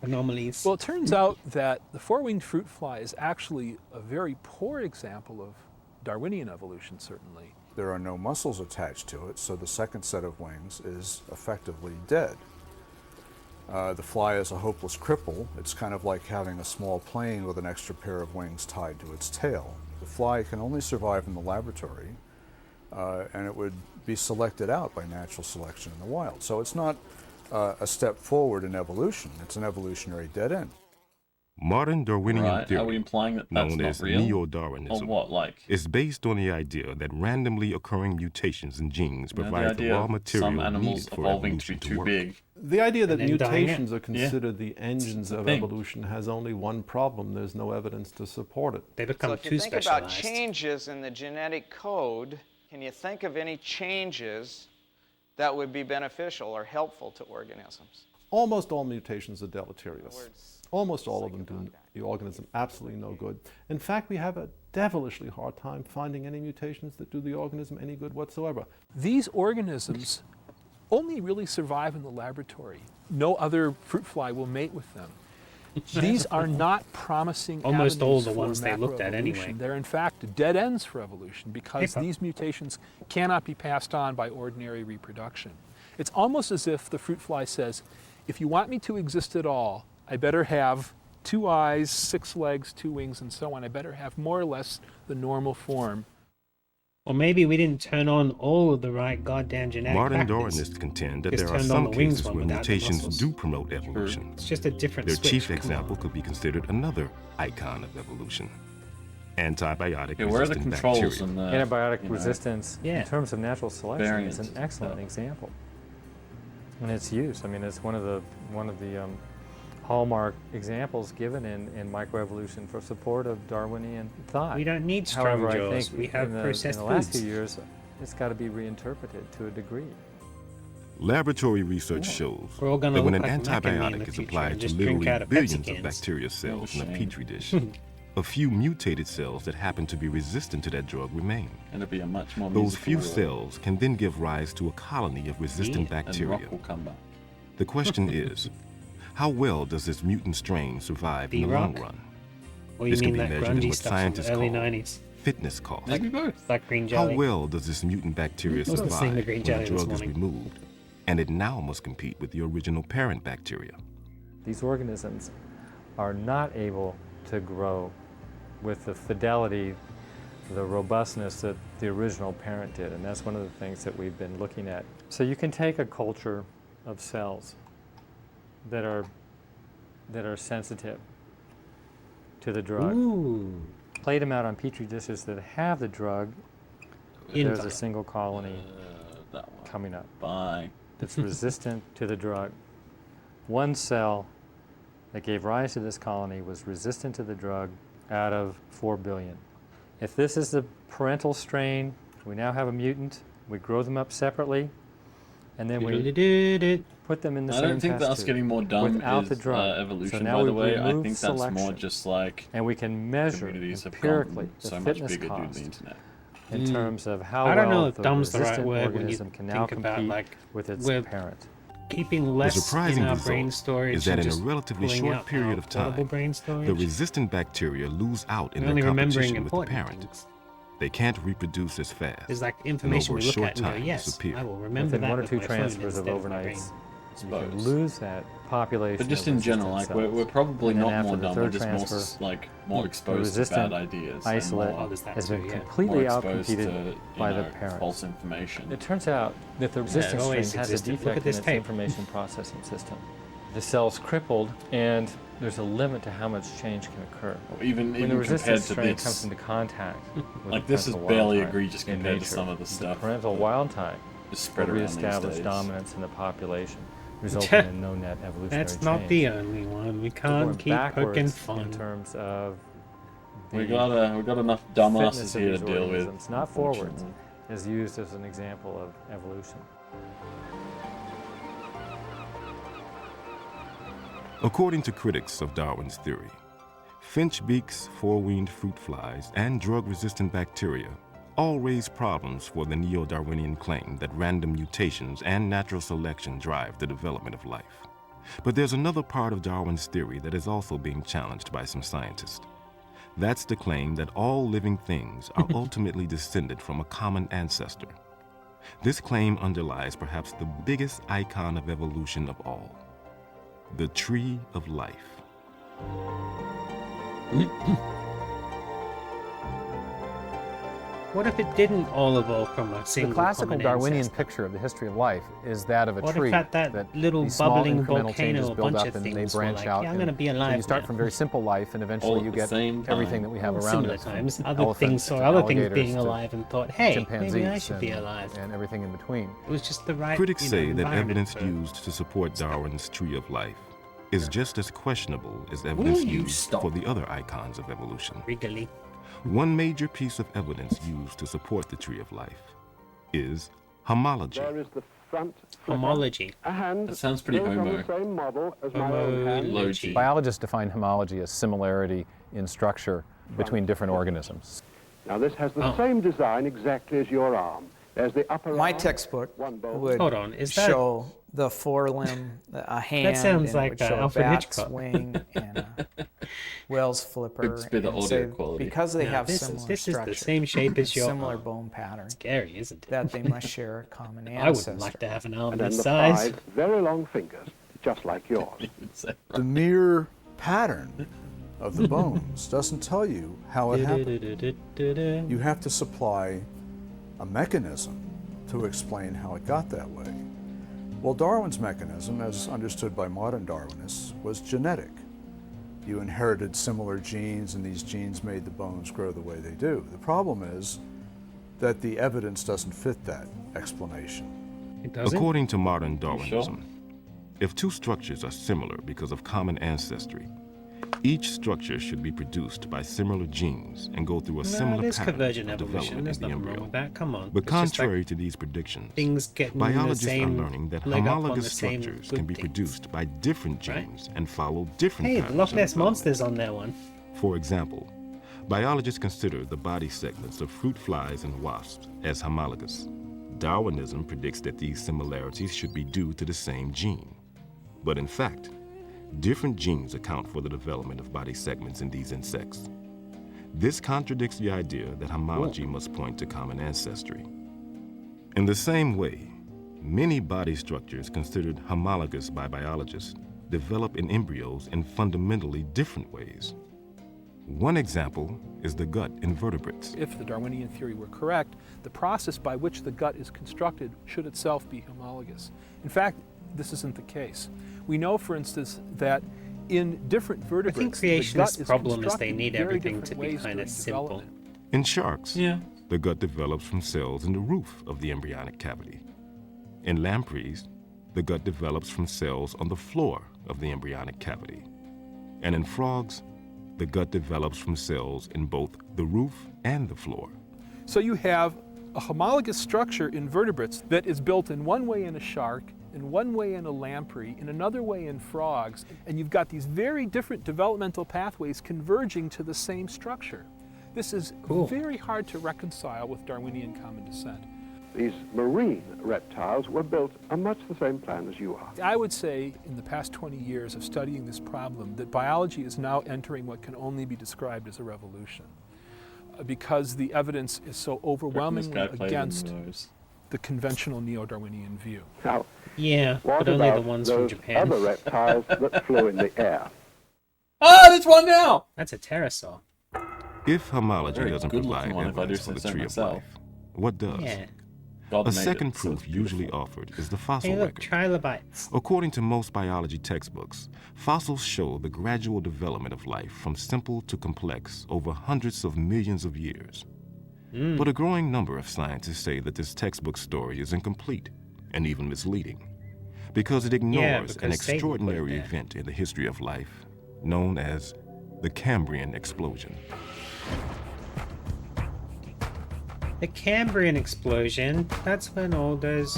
Speaker 2: Anomalies.
Speaker 17: Well, it turns out that the four-winged fruit fly is actually a very poor example of Darwinian evolution, certainly.
Speaker 6: There are no muscles attached to it, so the second set of wings is effectively dead. The fly is a hopeless cripple. It's kind of like having a small plane with an extra pair of wings tied to its tail. The fly can only survive in the laboratory, and it would be selected out by natural selection in the wild. So it's not a step forward in evolution. It's an evolutionary dead end.
Speaker 12: Modern Darwinian
Speaker 3: Right,
Speaker 12: theory,
Speaker 3: are we implying that that's
Speaker 12: known
Speaker 3: not
Speaker 12: as
Speaker 3: real?
Speaker 12: neo-Darwinism,
Speaker 3: Or what, like?
Speaker 12: is based on the idea that randomly occurring mutations in genes
Speaker 3: You know,
Speaker 12: provide the
Speaker 3: idea
Speaker 12: raw
Speaker 3: of
Speaker 12: material
Speaker 3: some animals
Speaker 12: needed for
Speaker 3: evolving to be
Speaker 12: evolution to
Speaker 3: too
Speaker 12: work.
Speaker 3: big.
Speaker 11: The idea that
Speaker 2: And then dying
Speaker 11: mutations
Speaker 2: out.
Speaker 11: are considered the engines
Speaker 3: the
Speaker 11: of
Speaker 3: thing.
Speaker 11: evolution has only one problem. There's no evidence to support it.
Speaker 2: They become
Speaker 14: So if
Speaker 2: too
Speaker 14: you think about
Speaker 2: specialized.
Speaker 14: changes in the genetic code, can you think of any changes that would be beneficial or helpful to organisms?
Speaker 11: Almost all mutations are deleterious. Almost all of them do the organism absolutely no good. In fact, we have a devilishly hard time finding any mutations that do the organism any good whatsoever.
Speaker 17: These organisms only really survive in the laboratory. No other fruit fly will mate with them. These are not promising
Speaker 2: Almost all
Speaker 17: avenues
Speaker 2: the
Speaker 17: for
Speaker 2: ones they looked at
Speaker 17: macroevolution.
Speaker 2: anyway.
Speaker 17: They're in fact dead ends for evolution because
Speaker 2: Hey,
Speaker 17: these mutations cannot be passed on by ordinary reproduction. It's almost as if the fruit fly says, if you want me to exist at all, I better have 2 eyes, 6 legs, 2 wings, and so on. I better have more or less the normal form.
Speaker 2: Or maybe we didn't turn on all of the right goddamn genetic
Speaker 12: Modern
Speaker 2: factors.
Speaker 12: Darwinists contend that
Speaker 2: Just
Speaker 12: there are
Speaker 2: turned on
Speaker 12: some
Speaker 2: the wings
Speaker 12: cases
Speaker 2: one
Speaker 12: where
Speaker 2: without the
Speaker 12: mutations
Speaker 2: muscles.
Speaker 12: do promote evolution.
Speaker 2: It's just a different
Speaker 12: Their
Speaker 2: switch.
Speaker 12: chief
Speaker 2: Come on.
Speaker 12: example could be considered another icon of evolution: antibiotic
Speaker 3: Yeah, where are the
Speaker 12: resistant
Speaker 3: controls
Speaker 12: bacteria.
Speaker 3: and the
Speaker 18: Antibiotic
Speaker 3: you know,
Speaker 18: resistance
Speaker 2: Yeah.
Speaker 18: in terms of natural selection
Speaker 3: variants
Speaker 18: is an
Speaker 3: and
Speaker 18: excellent
Speaker 3: stuff?
Speaker 18: example. And its use, I mean, it's one of the hallmark examples given in microevolution for support of Darwinian thought.
Speaker 2: We don't need strong
Speaker 18: However, I
Speaker 2: jaws.
Speaker 18: think
Speaker 2: We have
Speaker 18: in the
Speaker 2: processed
Speaker 18: last
Speaker 2: foods.
Speaker 18: few years, it's got to be reinterpreted to a degree.
Speaker 12: Laboratory research shows
Speaker 2: We're all gonna
Speaker 12: that when
Speaker 2: look
Speaker 12: an
Speaker 2: like Mac and me in
Speaker 12: antibiotic
Speaker 2: the
Speaker 12: is
Speaker 2: future
Speaker 12: applied
Speaker 2: and
Speaker 12: to
Speaker 2: just drink
Speaker 12: literally
Speaker 2: out of Pepsi
Speaker 12: billions of
Speaker 2: cans.
Speaker 12: bacteria cells in a
Speaker 3: shame.
Speaker 12: petri dish, a few mutated cells that happen to be resistant to that drug remain.
Speaker 3: And it'll be a much more
Speaker 12: Those few
Speaker 3: musical
Speaker 12: cells can then give rise to a colony of resistant
Speaker 3: and
Speaker 12: bacteria.
Speaker 3: rock will come back.
Speaker 12: The question is, how well does this mutant strain survive in the long
Speaker 2: D-Rock?
Speaker 12: run?
Speaker 2: Or you
Speaker 12: This can
Speaker 2: mean
Speaker 12: be
Speaker 2: that
Speaker 12: measured in
Speaker 2: grungy
Speaker 12: what
Speaker 2: stuff from
Speaker 12: scientists
Speaker 2: the early
Speaker 12: call
Speaker 2: 90s?
Speaker 12: fitness cost.
Speaker 3: Maybe both.
Speaker 2: Like green
Speaker 12: How
Speaker 2: jelly.
Speaker 12: well does this mutant bacteria
Speaker 2: I was listening to
Speaker 12: survive
Speaker 2: Green
Speaker 12: when
Speaker 2: Jelly
Speaker 12: the
Speaker 2: this
Speaker 12: drug is
Speaker 2: morning.
Speaker 12: removed? And it now must compete with the original parent bacteria.
Speaker 18: These organisms are not able to grow with the fidelity, the robustness that the original parent did, and that's one of the things that we've been looking at. So you can take a culture of cells that are sensitive to the drug,
Speaker 2: Ooh.
Speaker 18: plate them out on petri dishes that have the drug. There's a single colony
Speaker 3: That one.
Speaker 18: coming up
Speaker 3: Bye.
Speaker 18: that's resistant to the drug. One cell that gave rise to this colony was resistant to the drug out of 4 billion. If this is the parental strain, we now have a mutant. We grow them up separately, and then we put them in the
Speaker 3: I
Speaker 18: same
Speaker 3: don't think
Speaker 18: test
Speaker 3: that's
Speaker 18: tube
Speaker 3: getting more dumb
Speaker 18: without
Speaker 3: is
Speaker 18: the drug.
Speaker 3: evolution,
Speaker 18: So now
Speaker 3: by the
Speaker 18: we've
Speaker 3: way. I
Speaker 18: removed
Speaker 3: think that's more
Speaker 18: selection,
Speaker 3: just like
Speaker 18: and we can measure
Speaker 3: communities have
Speaker 18: empirically
Speaker 3: gotten
Speaker 18: the
Speaker 3: so much
Speaker 18: fitness
Speaker 3: bigger due to
Speaker 18: cost
Speaker 3: the internet.
Speaker 18: in terms of how
Speaker 2: I don't know
Speaker 18: well
Speaker 2: if
Speaker 18: the
Speaker 2: dumb's the right
Speaker 18: resistant
Speaker 2: word when you
Speaker 18: organism can now
Speaker 2: think about,
Speaker 18: compete
Speaker 2: like,
Speaker 18: with its
Speaker 2: we're
Speaker 18: parent.
Speaker 2: keeping
Speaker 12: The
Speaker 2: less
Speaker 12: surprising
Speaker 2: in our brain
Speaker 12: result
Speaker 2: storage
Speaker 12: is that
Speaker 2: and
Speaker 12: in a
Speaker 2: just
Speaker 12: relatively
Speaker 2: pulling
Speaker 12: short
Speaker 2: out
Speaker 12: period
Speaker 2: our
Speaker 12: of time,
Speaker 2: portable brain storage.
Speaker 12: the resistant bacteria lose out in
Speaker 2: We're
Speaker 12: their
Speaker 2: only remembering
Speaker 12: competition with the
Speaker 2: important
Speaker 12: parent.
Speaker 2: things.
Speaker 12: They can't reproduce as fast.
Speaker 2: There's like
Speaker 12: and
Speaker 2: information
Speaker 12: over
Speaker 2: we
Speaker 12: a
Speaker 2: look
Speaker 12: short
Speaker 2: at and go,
Speaker 12: time
Speaker 2: yes,
Speaker 12: disappear.
Speaker 2: I will remember
Speaker 18: Within
Speaker 2: that
Speaker 18: 1 or
Speaker 2: with
Speaker 18: 2
Speaker 2: my phone
Speaker 18: transfers of
Speaker 2: instead my brain.
Speaker 18: overnights, you can lose that population.
Speaker 3: But just
Speaker 18: of
Speaker 3: in general,
Speaker 18: resistant
Speaker 3: like
Speaker 18: cells.
Speaker 3: we're probably
Speaker 18: And then
Speaker 3: not
Speaker 18: after
Speaker 3: more
Speaker 18: the
Speaker 3: dumb, we're
Speaker 18: third
Speaker 3: just more
Speaker 18: transfer,
Speaker 3: more
Speaker 18: the
Speaker 3: exposed to
Speaker 18: resistant
Speaker 3: bad ideas.
Speaker 18: isolate
Speaker 3: and more,
Speaker 18: has been
Speaker 2: too, yeah.
Speaker 18: completely
Speaker 3: more exposed
Speaker 18: outcompeted
Speaker 3: to,
Speaker 18: by
Speaker 3: you
Speaker 18: the
Speaker 3: know,
Speaker 18: parent.
Speaker 3: false information.
Speaker 18: It turns out that the resistant strain
Speaker 2: always
Speaker 18: has a
Speaker 2: existed. Look
Speaker 18: defect
Speaker 2: at this
Speaker 18: in its
Speaker 2: tape.
Speaker 18: information processing system. The cell's crippled, and there's a limit to how much change can occur.
Speaker 3: Even
Speaker 18: when the
Speaker 3: compared
Speaker 18: resistant
Speaker 3: to
Speaker 18: strain
Speaker 3: this,
Speaker 18: comes into contact with
Speaker 3: like
Speaker 18: the
Speaker 3: this is
Speaker 18: parental
Speaker 3: barely
Speaker 18: wild type
Speaker 3: egregious
Speaker 18: in
Speaker 3: compared to
Speaker 18: nature,
Speaker 3: some of the stuff
Speaker 18: parental
Speaker 3: that
Speaker 18: wild type
Speaker 3: is spread
Speaker 18: will
Speaker 3: around these
Speaker 18: reestablish
Speaker 3: days.
Speaker 18: dominance in the population, resulting in no net evolutionary
Speaker 2: That's
Speaker 18: change.
Speaker 2: not the only one. We
Speaker 18: We're
Speaker 2: can't
Speaker 18: going
Speaker 2: keep poking
Speaker 18: backwards
Speaker 2: fun.
Speaker 18: in terms of
Speaker 3: We
Speaker 18: the
Speaker 3: got enough dumbasses
Speaker 18: fitness of
Speaker 3: here to
Speaker 18: these
Speaker 3: deal with.
Speaker 18: organisms, not forwards,
Speaker 3: unfortunately.
Speaker 18: is used as an example of evolution.
Speaker 12: According to critics of Darwin's theory, finch beaks, four-winged fruit flies, and drug-resistant bacteria all raise problems for the neo-Darwinian claim that random mutations and natural selection drive the development of life. But there's another part of Darwin's theory that is also being challenged by some scientists. That's the claim that all living things are ultimately descended from a common ancestor. This claim underlies perhaps the biggest icon of evolution of all, the tree of life.
Speaker 2: What if it didn't all evolve from a single
Speaker 19: The classical
Speaker 2: common
Speaker 19: Darwinian
Speaker 2: ancestor?
Speaker 19: picture of the history of life is that of a
Speaker 2: What
Speaker 19: tree.
Speaker 2: if at that little
Speaker 19: these small
Speaker 2: bubbling
Speaker 19: incremental
Speaker 2: volcano,
Speaker 19: changes
Speaker 2: a
Speaker 19: build
Speaker 2: bunch
Speaker 19: up
Speaker 2: of
Speaker 19: and they
Speaker 2: things were
Speaker 19: branch
Speaker 2: like,
Speaker 19: out.
Speaker 2: yeah, I'm
Speaker 19: and
Speaker 2: gonna be
Speaker 19: so
Speaker 2: alive
Speaker 19: you start
Speaker 2: now.
Speaker 19: from very simple life, and
Speaker 3: All
Speaker 19: eventually
Speaker 3: at
Speaker 19: you
Speaker 3: the
Speaker 19: get
Speaker 3: same
Speaker 19: everything
Speaker 3: time.
Speaker 19: that we have
Speaker 2: Well,
Speaker 19: around
Speaker 2: similar
Speaker 19: us. from
Speaker 2: times. Other
Speaker 19: elephants
Speaker 2: things
Speaker 19: to
Speaker 2: saw other things
Speaker 19: alligators
Speaker 2: being
Speaker 19: to
Speaker 2: alive and thought, hey,
Speaker 19: chimpanzees
Speaker 2: maybe I should be
Speaker 19: and-
Speaker 2: alive.
Speaker 19: and everything in between.
Speaker 2: It was just the right.
Speaker 12: Critics say that
Speaker 2: environment
Speaker 12: evidence
Speaker 2: for it.
Speaker 12: used to support Darwin's tree of life is just as questionable as evidence
Speaker 3: you
Speaker 12: used
Speaker 3: stop?
Speaker 12: for the other icons of evolution.
Speaker 2: Wriggly.
Speaker 12: One major piece of evidence used to support the tree of life is homology.
Speaker 20: There is the front
Speaker 2: Homology.
Speaker 20: a hand
Speaker 3: That sounds pretty
Speaker 20: built on
Speaker 3: homo.
Speaker 20: the same model as my own hand.
Speaker 3: Logi.
Speaker 19: Biologists define homology as similarity in structure between different organisms.
Speaker 20: Now this has the same design exactly as your arm. There's the upper
Speaker 4: My
Speaker 20: arm,
Speaker 4: textbook
Speaker 20: one bone.
Speaker 4: would
Speaker 2: Hold on, is that-
Speaker 4: show the forelimb, a hand,
Speaker 2: sounds
Speaker 4: and
Speaker 2: like,
Speaker 4: it would show a
Speaker 2: Alfred
Speaker 4: bat's
Speaker 2: Hitchcock.
Speaker 4: wing and a whale's flipper.
Speaker 3: Good bit of
Speaker 4: and
Speaker 3: audio
Speaker 4: say
Speaker 3: quality.
Speaker 4: because they
Speaker 2: Now,
Speaker 4: have
Speaker 2: this
Speaker 4: similar
Speaker 2: is the
Speaker 4: structure,
Speaker 2: same shape as your
Speaker 4: similar
Speaker 2: arm.
Speaker 4: bone pattern,
Speaker 2: Scary, isn't it?
Speaker 4: that they must share a common
Speaker 2: I
Speaker 4: ancestor.
Speaker 2: wouldn't like to have an arm
Speaker 20: And then
Speaker 2: this
Speaker 20: the
Speaker 2: size.
Speaker 20: 5 very long fingers, just like yours.
Speaker 6: The mere pattern of the bones doesn't tell you how it happened. You have to supply a mechanism to explain how it got that way. Well, Darwin's mechanism, as understood by modern Darwinists, was genetic. You inherited similar genes, and these genes made the bones grow the way they do. The problem is that the evidence doesn't fit that explanation.
Speaker 2: It doesn't?
Speaker 12: According to modern Darwinism, if two structures are similar because of common ancestry, each structure should be produced by similar genes and go through a
Speaker 2: No,
Speaker 12: similar
Speaker 2: there's
Speaker 12: pattern
Speaker 2: convergent
Speaker 12: of
Speaker 2: evolution.
Speaker 12: development
Speaker 2: There's
Speaker 12: in the
Speaker 2: nothing wrong
Speaker 12: embryo.
Speaker 2: with that. Come on.
Speaker 12: But
Speaker 2: It's just
Speaker 12: contrary
Speaker 2: like
Speaker 12: to these predictions,
Speaker 2: things getting the
Speaker 12: biologists are
Speaker 2: same
Speaker 12: learning that
Speaker 2: leg up on
Speaker 12: homologous
Speaker 2: the same
Speaker 12: structures
Speaker 2: good
Speaker 12: can be
Speaker 2: things.
Speaker 12: produced by different genes and follow different
Speaker 2: Hey, the
Speaker 12: patterns
Speaker 2: Loch
Speaker 12: of
Speaker 2: Ness
Speaker 12: development.
Speaker 2: Monster's on that one.
Speaker 12: For example, biologists consider the body segments of fruit flies and wasps as homologous. Darwinism predicts that these similarities should be due to the same gene. But in fact, different genes account for the development of body segments in these insects. This contradicts the idea that homology must point to common ancestry. In the same way, many body structures considered homologous by biologists develop in embryos in fundamentally different ways. One example is the gut in vertebrates.
Speaker 17: If the Darwinian theory were correct, the process by which the gut is constructed should itself be homologous. In fact, this isn't the case. We know, for instance, that in different vertebrates,
Speaker 2: I think
Speaker 17: the gut
Speaker 2: creationists'
Speaker 17: is
Speaker 2: problem is they
Speaker 17: constructed
Speaker 2: need
Speaker 17: very
Speaker 2: everything
Speaker 17: different
Speaker 2: to be
Speaker 17: ways
Speaker 2: kind of
Speaker 17: during
Speaker 2: simple.
Speaker 17: development.
Speaker 12: In sharks,
Speaker 2: Yeah.
Speaker 12: the gut develops from cells in the roof of the embryonic cavity. In lampreys, the gut develops from cells on the floor of the embryonic cavity. And in frogs, the gut develops from cells in both the roof and the floor.
Speaker 17: So you have a homologous structure in vertebrates that is built in one way in a shark, in one way in a lamprey, in another way in frogs, and you've got these very different developmental pathways converging to the same structure. This is very hard to reconcile with Darwinian common descent.
Speaker 20: These marine reptiles were built on much the same plan as you are.
Speaker 17: I would say in the past 20 years of studying this problem that biology is now entering what can only be described as a revolution because the evidence is so overwhelmingly against the conventional neo-Darwinian view.
Speaker 20: Now,
Speaker 2: Yeah,
Speaker 20: what
Speaker 2: but only
Speaker 20: about
Speaker 2: the ones
Speaker 20: those
Speaker 2: from Japan.
Speaker 20: other reptiles that flew in the air?
Speaker 3: Ah, there's one now!
Speaker 2: That's a pterosaur.
Speaker 12: If homology
Speaker 3: Very
Speaker 12: doesn't
Speaker 3: good-looking
Speaker 12: provide
Speaker 3: one, if I do
Speaker 12: evidence for
Speaker 3: say
Speaker 12: the
Speaker 3: so
Speaker 12: tree of
Speaker 3: myself.
Speaker 12: life, what does?
Speaker 2: Yeah.
Speaker 3: God
Speaker 12: A
Speaker 3: made it,
Speaker 12: second
Speaker 3: so it's
Speaker 12: proof usually offered is the fossil
Speaker 2: Hey, look,
Speaker 12: record.
Speaker 2: trilobites.
Speaker 12: According to most biology textbooks, fossils show the gradual development of life from simple to complex over hundreds of millions of years. But a growing number of scientists say that this textbook story is incomplete and even misleading because it ignores an
Speaker 2: because Satan put it
Speaker 12: extraordinary
Speaker 2: there.
Speaker 12: event in the history of life known as the Cambrian explosion.
Speaker 2: The Cambrian explosion, that's when all those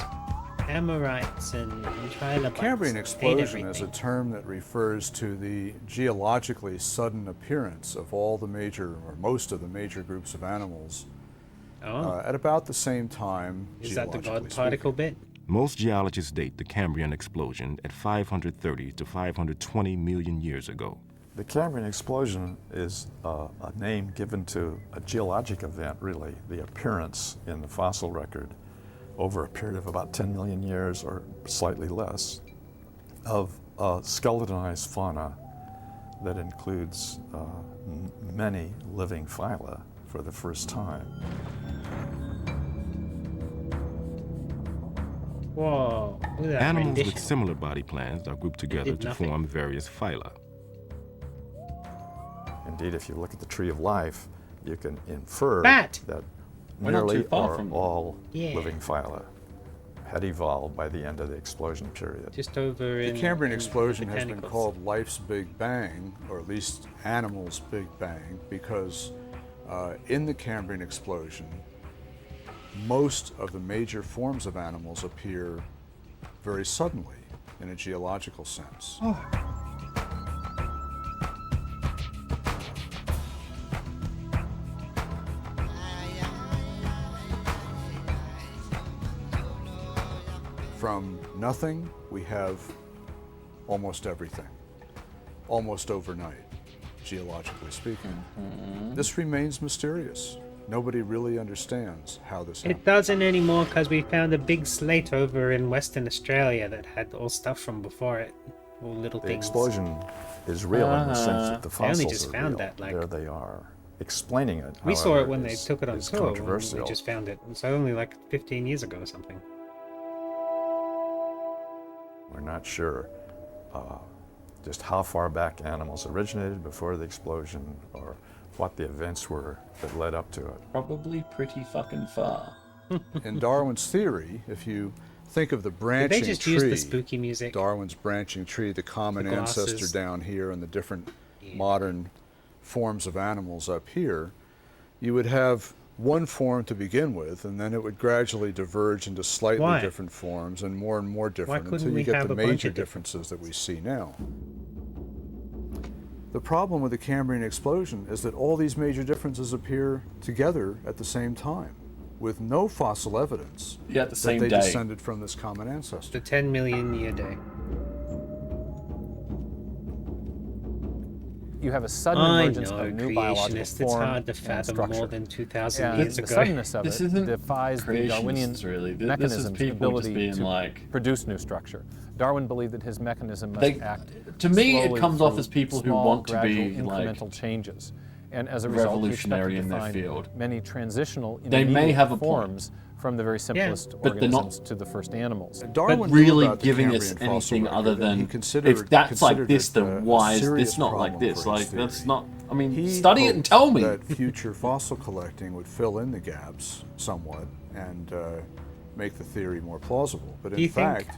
Speaker 2: Amorites and trilobites.
Speaker 6: Cambrian
Speaker 2: ate
Speaker 6: explosion is a
Speaker 2: everything.
Speaker 6: term that refers to the geologically sudden appearance of all the major, or most of the major groups of animals at about the same time.
Speaker 2: Is that the
Speaker 6: geologically
Speaker 2: God particle bit?
Speaker 12: Most geologists date the Cambrian explosion at 530 to 520 million years ago.
Speaker 21: The Cambrian explosion is a name given to a geologic event, really, the appearance in the fossil record over a period of about 10 million years or slightly less of skeletonized fauna that includes many living phyla for the first time.
Speaker 2: Whoa. Look at that
Speaker 12: Animals
Speaker 2: rendition.
Speaker 12: with similar body plans are grouped together
Speaker 2: did
Speaker 12: to
Speaker 2: nothing.
Speaker 12: form various phyla.
Speaker 21: Indeed, if you look at the tree of life, you can infer
Speaker 2: Bat!
Speaker 21: that
Speaker 3: We're not
Speaker 21: nearly
Speaker 3: too far
Speaker 21: or
Speaker 3: from-
Speaker 21: all
Speaker 2: Yeah.
Speaker 21: living phyla had evolved by the end of the explosion period.
Speaker 2: Just over
Speaker 6: The
Speaker 2: in
Speaker 6: Cambrian
Speaker 2: in
Speaker 6: explosion has been
Speaker 2: Botanicals.
Speaker 6: called life's Big Bang, or at least animals' Big Bang, because in the Cambrian explosion, most of the major forms of animals appear very suddenly in a geological sense. From nothing, we have almost everything, almost overnight, geologically speaking. This remains mysterious. Nobody really understands how this happened.
Speaker 2: It doesn't anymore because we found a big slate over in Western Australia that had all stuff from before it. All little
Speaker 21: The
Speaker 2: things.
Speaker 21: explosion is real in the sense that the
Speaker 2: I only
Speaker 21: fossils
Speaker 2: just
Speaker 21: are
Speaker 2: found
Speaker 21: real.
Speaker 2: that, like-
Speaker 21: there they are. Explaining it,
Speaker 2: We saw
Speaker 21: however,
Speaker 2: it when they
Speaker 21: is-
Speaker 2: took it on
Speaker 21: is
Speaker 2: tour. When we
Speaker 21: controversial.
Speaker 2: just found it. It's only like 15 years ago or something.
Speaker 21: We're not sure just how far back animals originated before the explosion or what the events were that led up to it.
Speaker 3: Probably pretty fucking far.
Speaker 6: In Darwin's theory, if you think of the branching
Speaker 2: just
Speaker 6: tree,
Speaker 2: use the spooky music?
Speaker 6: Darwin's branching tree, the common
Speaker 2: The glasses.
Speaker 6: ancestor down here and the different modern forms of animals up here, you would have one form to begin with, and then it would gradually diverge into slightly
Speaker 2: Why?
Speaker 6: different forms and more different
Speaker 2: couldn't
Speaker 6: until
Speaker 2: we
Speaker 6: you get
Speaker 2: have
Speaker 6: the
Speaker 2: a bunch
Speaker 6: major
Speaker 2: of
Speaker 6: differences that we see now. The problem with the Cambrian explosion is that all these major differences appear together at the same time, with no fossil evidence
Speaker 3: Yeah, at the same
Speaker 6: that they
Speaker 3: day.
Speaker 6: descended from this common ancestor.
Speaker 2: The 10 million year day.
Speaker 19: You have a sudden
Speaker 2: I
Speaker 19: emergence
Speaker 2: know,
Speaker 19: of new biological
Speaker 2: creationists, it's
Speaker 19: form
Speaker 2: hard to
Speaker 19: and
Speaker 2: fathom
Speaker 19: structure.
Speaker 2: more than 2,000
Speaker 19: And
Speaker 2: years
Speaker 19: the
Speaker 2: ago.
Speaker 19: suddenness of
Speaker 3: This
Speaker 19: it
Speaker 3: isn't
Speaker 19: defies the Darwinian
Speaker 3: creationists, really. This is
Speaker 19: mechanism's
Speaker 3: people just
Speaker 19: ability
Speaker 3: being
Speaker 19: to
Speaker 3: like-
Speaker 19: produce new structure. Darwin believed that his mechanism must
Speaker 3: They-
Speaker 19: act
Speaker 3: to me, it
Speaker 19: slowly
Speaker 3: comes off
Speaker 19: through
Speaker 3: as people who
Speaker 19: small,
Speaker 3: want to
Speaker 19: gradual,
Speaker 3: be, like,
Speaker 19: incremental changes. And as a result, he
Speaker 3: revolutionary
Speaker 19: expected
Speaker 3: in
Speaker 19: to
Speaker 3: their
Speaker 19: find
Speaker 3: field.
Speaker 19: many transitional
Speaker 3: They may
Speaker 19: intermediate
Speaker 3: have a point.
Speaker 19: forms from the very simplest
Speaker 3: but they're not-
Speaker 19: organisms to the first animals.
Speaker 6: Darwin
Speaker 3: But
Speaker 6: knew
Speaker 3: really
Speaker 6: about the
Speaker 3: giving us
Speaker 6: Cambrian fossil
Speaker 3: anything
Speaker 6: record,
Speaker 3: other
Speaker 6: and
Speaker 3: than
Speaker 6: he considered-
Speaker 3: if that's like
Speaker 6: considered
Speaker 3: this,
Speaker 6: it
Speaker 3: then why is
Speaker 6: serious
Speaker 3: this not like
Speaker 6: problem
Speaker 3: this?
Speaker 6: for his
Speaker 3: Like that's
Speaker 6: theory.
Speaker 3: not. I mean,
Speaker 6: He
Speaker 3: study it and
Speaker 6: hoped
Speaker 3: tell me.
Speaker 6: that future fossil collecting would fill in the gaps somewhat and make the theory more plausible. But
Speaker 2: Do
Speaker 6: in
Speaker 2: you think
Speaker 6: fact,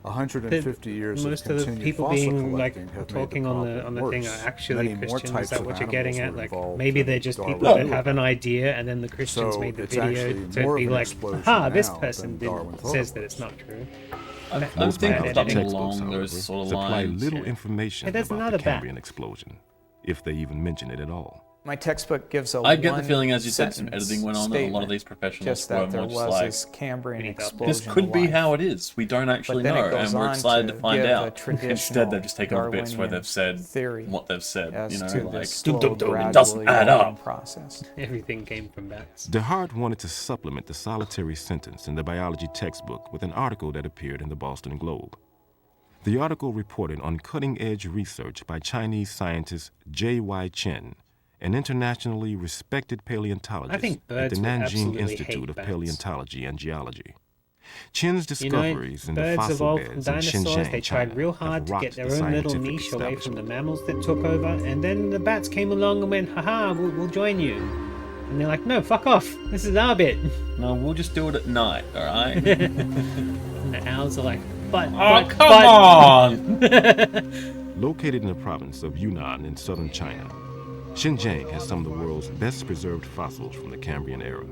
Speaker 6: 150 years
Speaker 2: most
Speaker 6: of
Speaker 2: of the
Speaker 6: continued
Speaker 2: people
Speaker 6: fossil
Speaker 2: being like
Speaker 6: collecting have
Speaker 2: talking
Speaker 6: made the
Speaker 2: on
Speaker 6: problem
Speaker 2: the thing
Speaker 6: worse.
Speaker 2: are actually
Speaker 6: Many more
Speaker 2: Christians? Is
Speaker 6: types
Speaker 2: that
Speaker 6: of
Speaker 2: what you're getting
Speaker 6: animals
Speaker 2: at?
Speaker 6: were
Speaker 2: Like
Speaker 6: involved
Speaker 2: maybe
Speaker 6: in
Speaker 2: they're just
Speaker 6: Darwin
Speaker 2: people that
Speaker 6: theory.
Speaker 2: have an idea, and then the Christians
Speaker 6: So
Speaker 2: made the
Speaker 6: it's
Speaker 2: video
Speaker 6: actually
Speaker 2: to
Speaker 6: more
Speaker 2: be
Speaker 6: of an
Speaker 2: like,
Speaker 6: explosion
Speaker 2: "Ha, this
Speaker 6: now
Speaker 2: person
Speaker 6: than
Speaker 2: did,
Speaker 6: Darwin thought
Speaker 2: says
Speaker 6: it
Speaker 2: that it's not true."
Speaker 3: I
Speaker 2: That's
Speaker 3: think
Speaker 2: bad
Speaker 3: of
Speaker 2: editing.
Speaker 3: something
Speaker 12: Textbooks,
Speaker 3: along
Speaker 12: however,
Speaker 3: those sort of
Speaker 12: supply
Speaker 3: lines.
Speaker 12: little information
Speaker 2: Hey, that's
Speaker 12: about
Speaker 2: not
Speaker 12: the
Speaker 2: a bat.
Speaker 12: Cambrian explosion, if they even mention it at all.
Speaker 4: My textbook gives a
Speaker 3: I get the feeling, as you said, some
Speaker 4: one-sentence
Speaker 3: editing went on, that a lot of
Speaker 4: statement,
Speaker 3: these professionals
Speaker 4: just
Speaker 3: were
Speaker 4: that there
Speaker 3: more just
Speaker 4: was
Speaker 3: like,
Speaker 4: this Cambrian explosion.
Speaker 3: this could be
Speaker 4: alive.
Speaker 3: how it is. We don't actually
Speaker 4: then
Speaker 3: know,
Speaker 4: it goes
Speaker 3: and we're
Speaker 4: on
Speaker 3: excited to find
Speaker 4: give a
Speaker 3: out.
Speaker 4: traditional
Speaker 3: Instead, they've just taken all the bits where
Speaker 4: Darwinian
Speaker 3: they've said
Speaker 4: theory
Speaker 3: what they've said.
Speaker 4: as
Speaker 3: You know,
Speaker 4: to
Speaker 3: like
Speaker 4: this slow,
Speaker 3: it doesn't
Speaker 4: gradually
Speaker 3: add
Speaker 4: evolving
Speaker 3: up.
Speaker 4: process.
Speaker 2: Everything came from bats.
Speaker 12: DeHart wanted to supplement the solitary sentence in the biology textbook with an article that appeared in the Boston Globe. The article reported on cutting-edge research by Chinese scientist J.Y. Chen, an internationally respected paleontologist
Speaker 2: I think
Speaker 12: at
Speaker 2: birds
Speaker 12: the
Speaker 2: would
Speaker 12: Nanjing
Speaker 2: absolutely
Speaker 12: Institute
Speaker 2: hate
Speaker 12: of
Speaker 2: bats.
Speaker 12: Paleontology and Geology. Chen's
Speaker 2: You know,
Speaker 12: discoveries in the
Speaker 2: birds
Speaker 12: fossil
Speaker 2: evolved from
Speaker 12: beds in
Speaker 2: dinosaurs.
Speaker 12: Xinjiang,
Speaker 2: They tried
Speaker 12: China,
Speaker 2: real
Speaker 12: have
Speaker 2: hard to
Speaker 12: rocked
Speaker 2: get their
Speaker 12: the
Speaker 2: own little
Speaker 12: scientific
Speaker 2: niche away from the
Speaker 12: establishment.
Speaker 2: mammals that took over, and then the bats came along and went, "Haha, we'll join you." And they're like, "No, fuck off. This is our bit."
Speaker 3: No, we'll just do it at night, all right?
Speaker 2: And the owls are like, "But
Speaker 3: Oh,
Speaker 2: but,
Speaker 3: come
Speaker 2: but."
Speaker 3: on!
Speaker 12: Located in the province of Yunnan in southern China, Xinjiang has some of the world's best preserved fossils from the Cambrian era.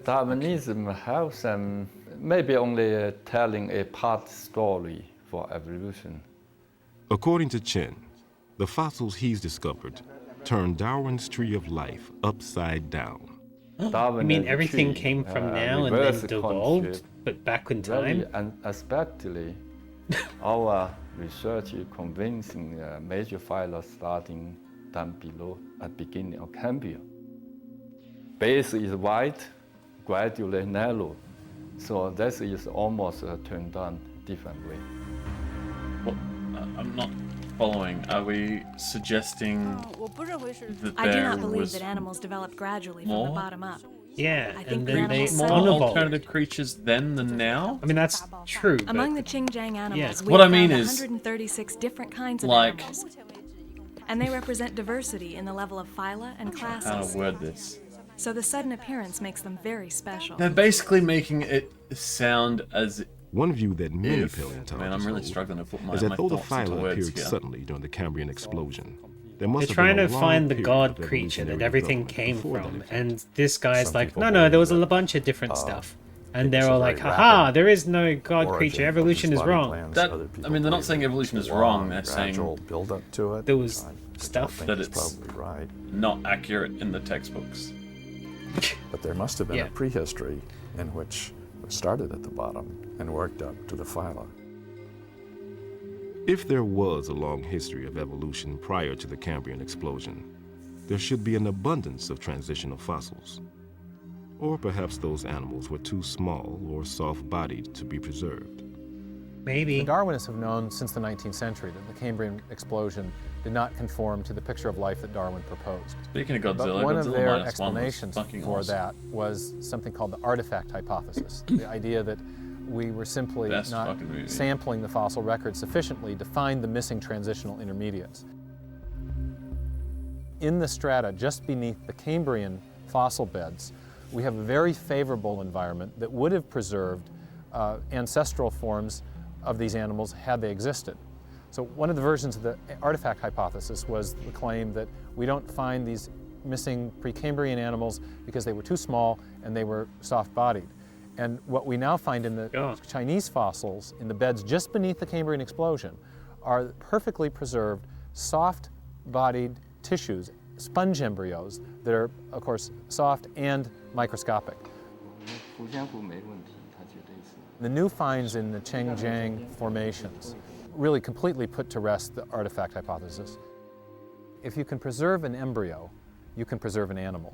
Speaker 13: Darwinism has some, maybe only telling a part story for evolution.
Speaker 12: According to Chen, the fossils he's discovered turned Darwin's tree of life upside down.
Speaker 2: You mean everything came from now and then devolved, but back in time?
Speaker 13: Very unexpectedly, our research is convincing major phyla starting down below at beginning of Cambrian. Base is wide, gradually narrow, so this is almost turned on differently.
Speaker 3: Well, I'm not following. Are we suggesting that
Speaker 22: I do
Speaker 3: there
Speaker 22: not believe
Speaker 3: was
Speaker 22: that animals develop gradually
Speaker 3: more?
Speaker 22: from the bottom up.
Speaker 2: Yeah,
Speaker 22: I think
Speaker 2: and
Speaker 22: the
Speaker 2: then they
Speaker 22: animals
Speaker 3: more
Speaker 22: settled.
Speaker 3: alternative creatures then than now?
Speaker 2: I mean, that's true.
Speaker 22: Among
Speaker 2: but
Speaker 22: the Xinjiang animals,
Speaker 2: yeah.
Speaker 22: we
Speaker 3: What I
Speaker 22: have
Speaker 3: mean
Speaker 22: found
Speaker 3: is,
Speaker 22: 136 different kinds of
Speaker 3: like-
Speaker 22: animals. And they represent diversity in the level of phyla and
Speaker 3: How
Speaker 22: classes.
Speaker 3: to word this?
Speaker 22: So the sudden appearance makes them very special.
Speaker 3: They're basically making it sound as
Speaker 12: One view that many
Speaker 3: if,
Speaker 12: paleontologists
Speaker 3: man, I'm really
Speaker 12: hold
Speaker 3: struggling to put my,
Speaker 12: is that
Speaker 3: my
Speaker 12: though the
Speaker 3: thoughts into
Speaker 12: phyla
Speaker 3: words
Speaker 12: appeared
Speaker 3: here.
Speaker 12: suddenly during the Cambrian explosion, there must
Speaker 2: They're
Speaker 12: have been
Speaker 2: trying
Speaker 12: a
Speaker 2: to
Speaker 12: long
Speaker 2: find the
Speaker 12: period
Speaker 2: god
Speaker 12: of
Speaker 2: creature that
Speaker 12: evolutionary
Speaker 2: everything
Speaker 12: development
Speaker 2: came
Speaker 12: before that
Speaker 2: from,
Speaker 12: event.
Speaker 2: and this guy's
Speaker 21: Some
Speaker 2: like,
Speaker 21: people
Speaker 2: no, there
Speaker 21: believe
Speaker 2: was a
Speaker 21: that,
Speaker 2: bunch of different stuff. And
Speaker 21: it
Speaker 2: they're
Speaker 21: was a
Speaker 2: all
Speaker 21: very
Speaker 2: like, haha,
Speaker 21: rapid
Speaker 2: there is no god
Speaker 21: origin
Speaker 2: creature,
Speaker 21: of
Speaker 2: evolution
Speaker 21: these
Speaker 2: is
Speaker 21: body
Speaker 2: wrong.
Speaker 21: plans.
Speaker 3: That,
Speaker 21: Other people
Speaker 3: I mean, they're not
Speaker 21: believe
Speaker 3: saying
Speaker 21: it
Speaker 3: evolution
Speaker 21: was
Speaker 3: is wrong. They're
Speaker 21: gradual
Speaker 3: saying
Speaker 21: build up to it.
Speaker 2: There was
Speaker 21: I still
Speaker 2: stuff
Speaker 21: think
Speaker 3: that
Speaker 21: it's
Speaker 3: it's
Speaker 21: probably right.
Speaker 3: not accurate in the textbooks.
Speaker 21: But there must have been
Speaker 2: Yeah.
Speaker 21: a prehistory in which it started at the bottom and worked up to the phyla.
Speaker 12: If there was a long history of evolution prior to the Cambrian explosion, there should be an abundance of transitional fossils. Or perhaps those animals were too small or soft-bodied to be preserved.
Speaker 2: Maybe.
Speaker 19: The Darwinists have known since the 19th century that the Cambrian explosion did not conform to the picture of life that Darwin proposed.
Speaker 3: Speaking of
Speaker 19: But
Speaker 3: Godzilla,
Speaker 19: one of
Speaker 3: Godzilla
Speaker 19: their
Speaker 3: minus one was
Speaker 19: explanations
Speaker 3: fucking
Speaker 19: for
Speaker 3: awesome.
Speaker 19: that was something called the artifact hypothesis. The idea that we were simply
Speaker 3: Best
Speaker 19: not
Speaker 3: fucking movie.
Speaker 19: sampling the fossil record sufficiently to find the missing transitional intermediates. In the strata just beneath the Cambrian fossil beds, we have a very favorable environment that would have preserved ancestral forms of these animals had they existed. So one of the versions of the artifact hypothesis was the claim that we don't find these missing Precambrian animals because they were too small and they were soft-bodied. And what we now find in the Chinese fossils in the beds just beneath the Cambrian explosion are perfectly preserved, soft-bodied tissues, sponge embryos that are, of course, soft and microscopic. The new finds in the Xinjiang formations really completely put to rest the artifact hypothesis. If you can preserve an embryo, you can preserve an animal.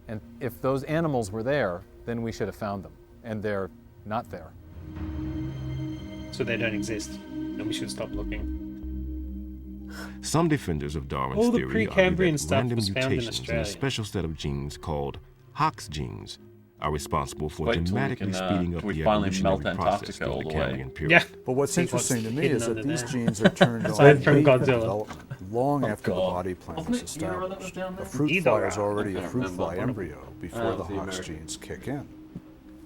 Speaker 19: And if those animals were there, then we should have found them. And they're not there.
Speaker 2: So they don't exist, and we should stop looking.
Speaker 12: Some defenders of Darwin's
Speaker 2: All the
Speaker 12: theory argue
Speaker 2: Precambrian
Speaker 12: that
Speaker 2: stuff
Speaker 12: random
Speaker 2: was found in
Speaker 12: mutations in a
Speaker 2: Australia.
Speaker 12: special set of genes called Hox genes are responsible for
Speaker 3: Wait till we
Speaker 12: dramatically
Speaker 3: can,
Speaker 12: speeding up
Speaker 3: we
Speaker 12: the
Speaker 3: finally
Speaker 12: evolutionary
Speaker 3: melt
Speaker 12: process
Speaker 3: Antarctica
Speaker 12: during
Speaker 3: all
Speaker 12: the
Speaker 3: the way.
Speaker 12: Cambrian period.
Speaker 2: Yeah.
Speaker 6: But what's
Speaker 2: See
Speaker 6: interesting
Speaker 2: what's
Speaker 6: to me
Speaker 2: hidden
Speaker 6: is that
Speaker 2: under
Speaker 6: these
Speaker 2: there.
Speaker 6: genes are turned on
Speaker 2: Aside from
Speaker 6: late in
Speaker 2: Godzilla.
Speaker 6: development, long after the body plan is established. A fruit fly is already a fruit fly embryo before the Hox genes kick in.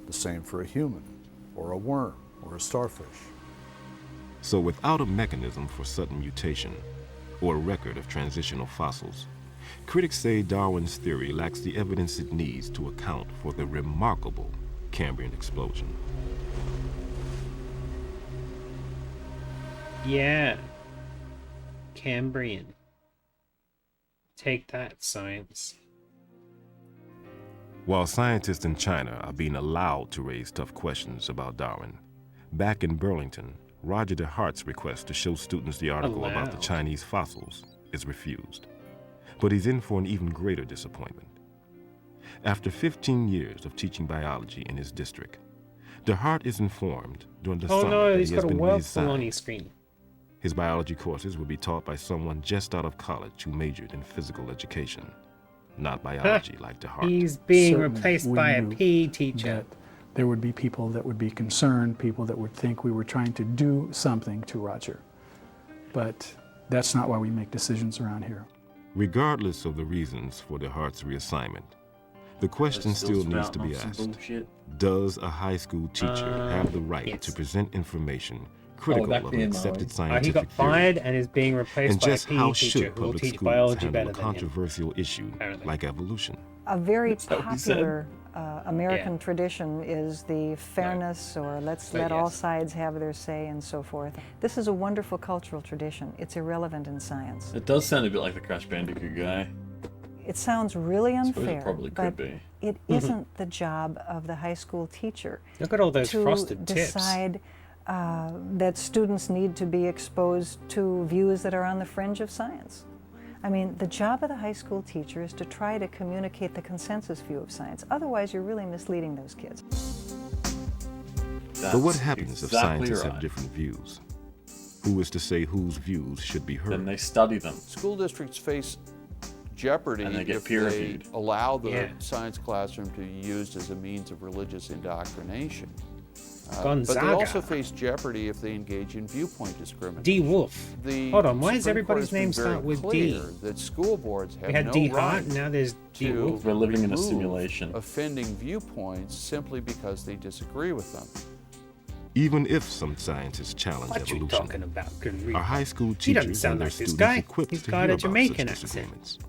Speaker 6: The same for a human, or a worm, or a starfish.
Speaker 12: So without a mechanism for sudden mutation, or a record of transitional fossils, critics say Darwin's theory lacks the evidence it needs to account for the remarkable Cambrian explosion.
Speaker 2: Yeah. Cambrian. Take that, science.
Speaker 12: While scientists in China are being allowed to raise tough questions about Darwin, back in Burlington, Roger DeHart's request to show students the article about the
Speaker 2: Allowed.
Speaker 12: Chinese fossils is refused. But he's in for an even greater disappointment. After 15 years of teaching biology in his district, DeHart is informed during the
Speaker 2: Oh
Speaker 12: summer
Speaker 2: no,
Speaker 12: that
Speaker 2: he's
Speaker 12: he has
Speaker 2: got a
Speaker 12: been
Speaker 2: whirlpool on
Speaker 12: reassigned.
Speaker 2: his screen.
Speaker 12: His biology courses will be taught by someone just out of college who majored in physical education, not biology like DeHart.
Speaker 2: He's being
Speaker 23: Certainly,
Speaker 2: replaced
Speaker 23: we
Speaker 2: by a
Speaker 23: knew
Speaker 2: PE teacher.
Speaker 23: that there would be people that would be concerned, people that would think we were trying to do something to Roger. But that's not why we make decisions around here.
Speaker 12: Regardless of the reasons for DeHart's reassignment, the question still needs to be asked. Does a high school teacher have the right to present information critical
Speaker 2: that
Speaker 12: of
Speaker 2: being
Speaker 12: an accepted
Speaker 2: he
Speaker 12: scientific
Speaker 2: got
Speaker 12: theory?
Speaker 2: fired and is being replaced
Speaker 12: And
Speaker 2: by a
Speaker 12: just
Speaker 2: PE
Speaker 12: how
Speaker 2: teacher
Speaker 12: should
Speaker 2: who will
Speaker 12: public
Speaker 2: teach
Speaker 12: schools
Speaker 2: biology
Speaker 12: handle
Speaker 2: better
Speaker 12: a
Speaker 2: than him.
Speaker 12: controversial issue like evolution?
Speaker 5: A very
Speaker 12: Is that what you said?
Speaker 5: popular American tradition is the fairness or let's
Speaker 3: But
Speaker 5: let all
Speaker 3: yes.
Speaker 5: sides have their say and so forth. This is a wonderful cultural tradition. It's irrelevant in science.
Speaker 3: It does sound a bit like the Crash Bandicoot guy.
Speaker 5: It sounds really
Speaker 3: I suppose it
Speaker 5: unfair,
Speaker 3: probably
Speaker 5: but
Speaker 3: could be.
Speaker 5: it isn't the job of the high school teacher
Speaker 2: Look at all those
Speaker 5: to
Speaker 2: frosted tips.
Speaker 5: decide that students need to be exposed to views that are on the fringe of science. I mean, the job of the high school teacher is to try to communicate the consensus view of science. Otherwise, you're really misleading those kids.
Speaker 12: But what happens if
Speaker 3: exactly
Speaker 12: scientists
Speaker 3: right.
Speaker 12: have different views? Who is to say whose views should be heard?
Speaker 3: Then they study them.
Speaker 9: School districts face jeopardy
Speaker 3: And they get
Speaker 9: if
Speaker 3: peer
Speaker 9: they
Speaker 3: reviewed.
Speaker 9: allow the
Speaker 2: Yeah.
Speaker 9: science classroom to be used as a means of religious indoctrination. But
Speaker 2: Gonzaga.
Speaker 9: they also face jeopardy if they engage in viewpoint discrimination.
Speaker 2: D. Wolf.
Speaker 9: The
Speaker 2: Hold on, why does
Speaker 9: Supreme
Speaker 2: everybody's
Speaker 9: Court has been
Speaker 2: name
Speaker 9: very
Speaker 2: start with
Speaker 9: clear
Speaker 2: D?
Speaker 9: that school boards have
Speaker 2: We had
Speaker 9: no
Speaker 2: D.
Speaker 9: right
Speaker 2: Hart, now there's D.
Speaker 9: to
Speaker 2: Wolf.
Speaker 3: We're living in a
Speaker 9: remove
Speaker 3: simulation.
Speaker 9: offending viewpoints simply because they disagree with them.
Speaker 12: Even if some scientists challenge
Speaker 2: What you
Speaker 12: evolution,
Speaker 2: talking about? Good read.
Speaker 12: are high school
Speaker 2: He doesn't
Speaker 12: teachers
Speaker 2: sound
Speaker 12: and their
Speaker 2: like this
Speaker 12: students
Speaker 2: guy.
Speaker 12: equipped
Speaker 2: He's
Speaker 12: to
Speaker 2: got
Speaker 12: hear
Speaker 2: a
Speaker 12: about
Speaker 2: Jamaican
Speaker 12: such
Speaker 2: accent.
Speaker 12: disagreements?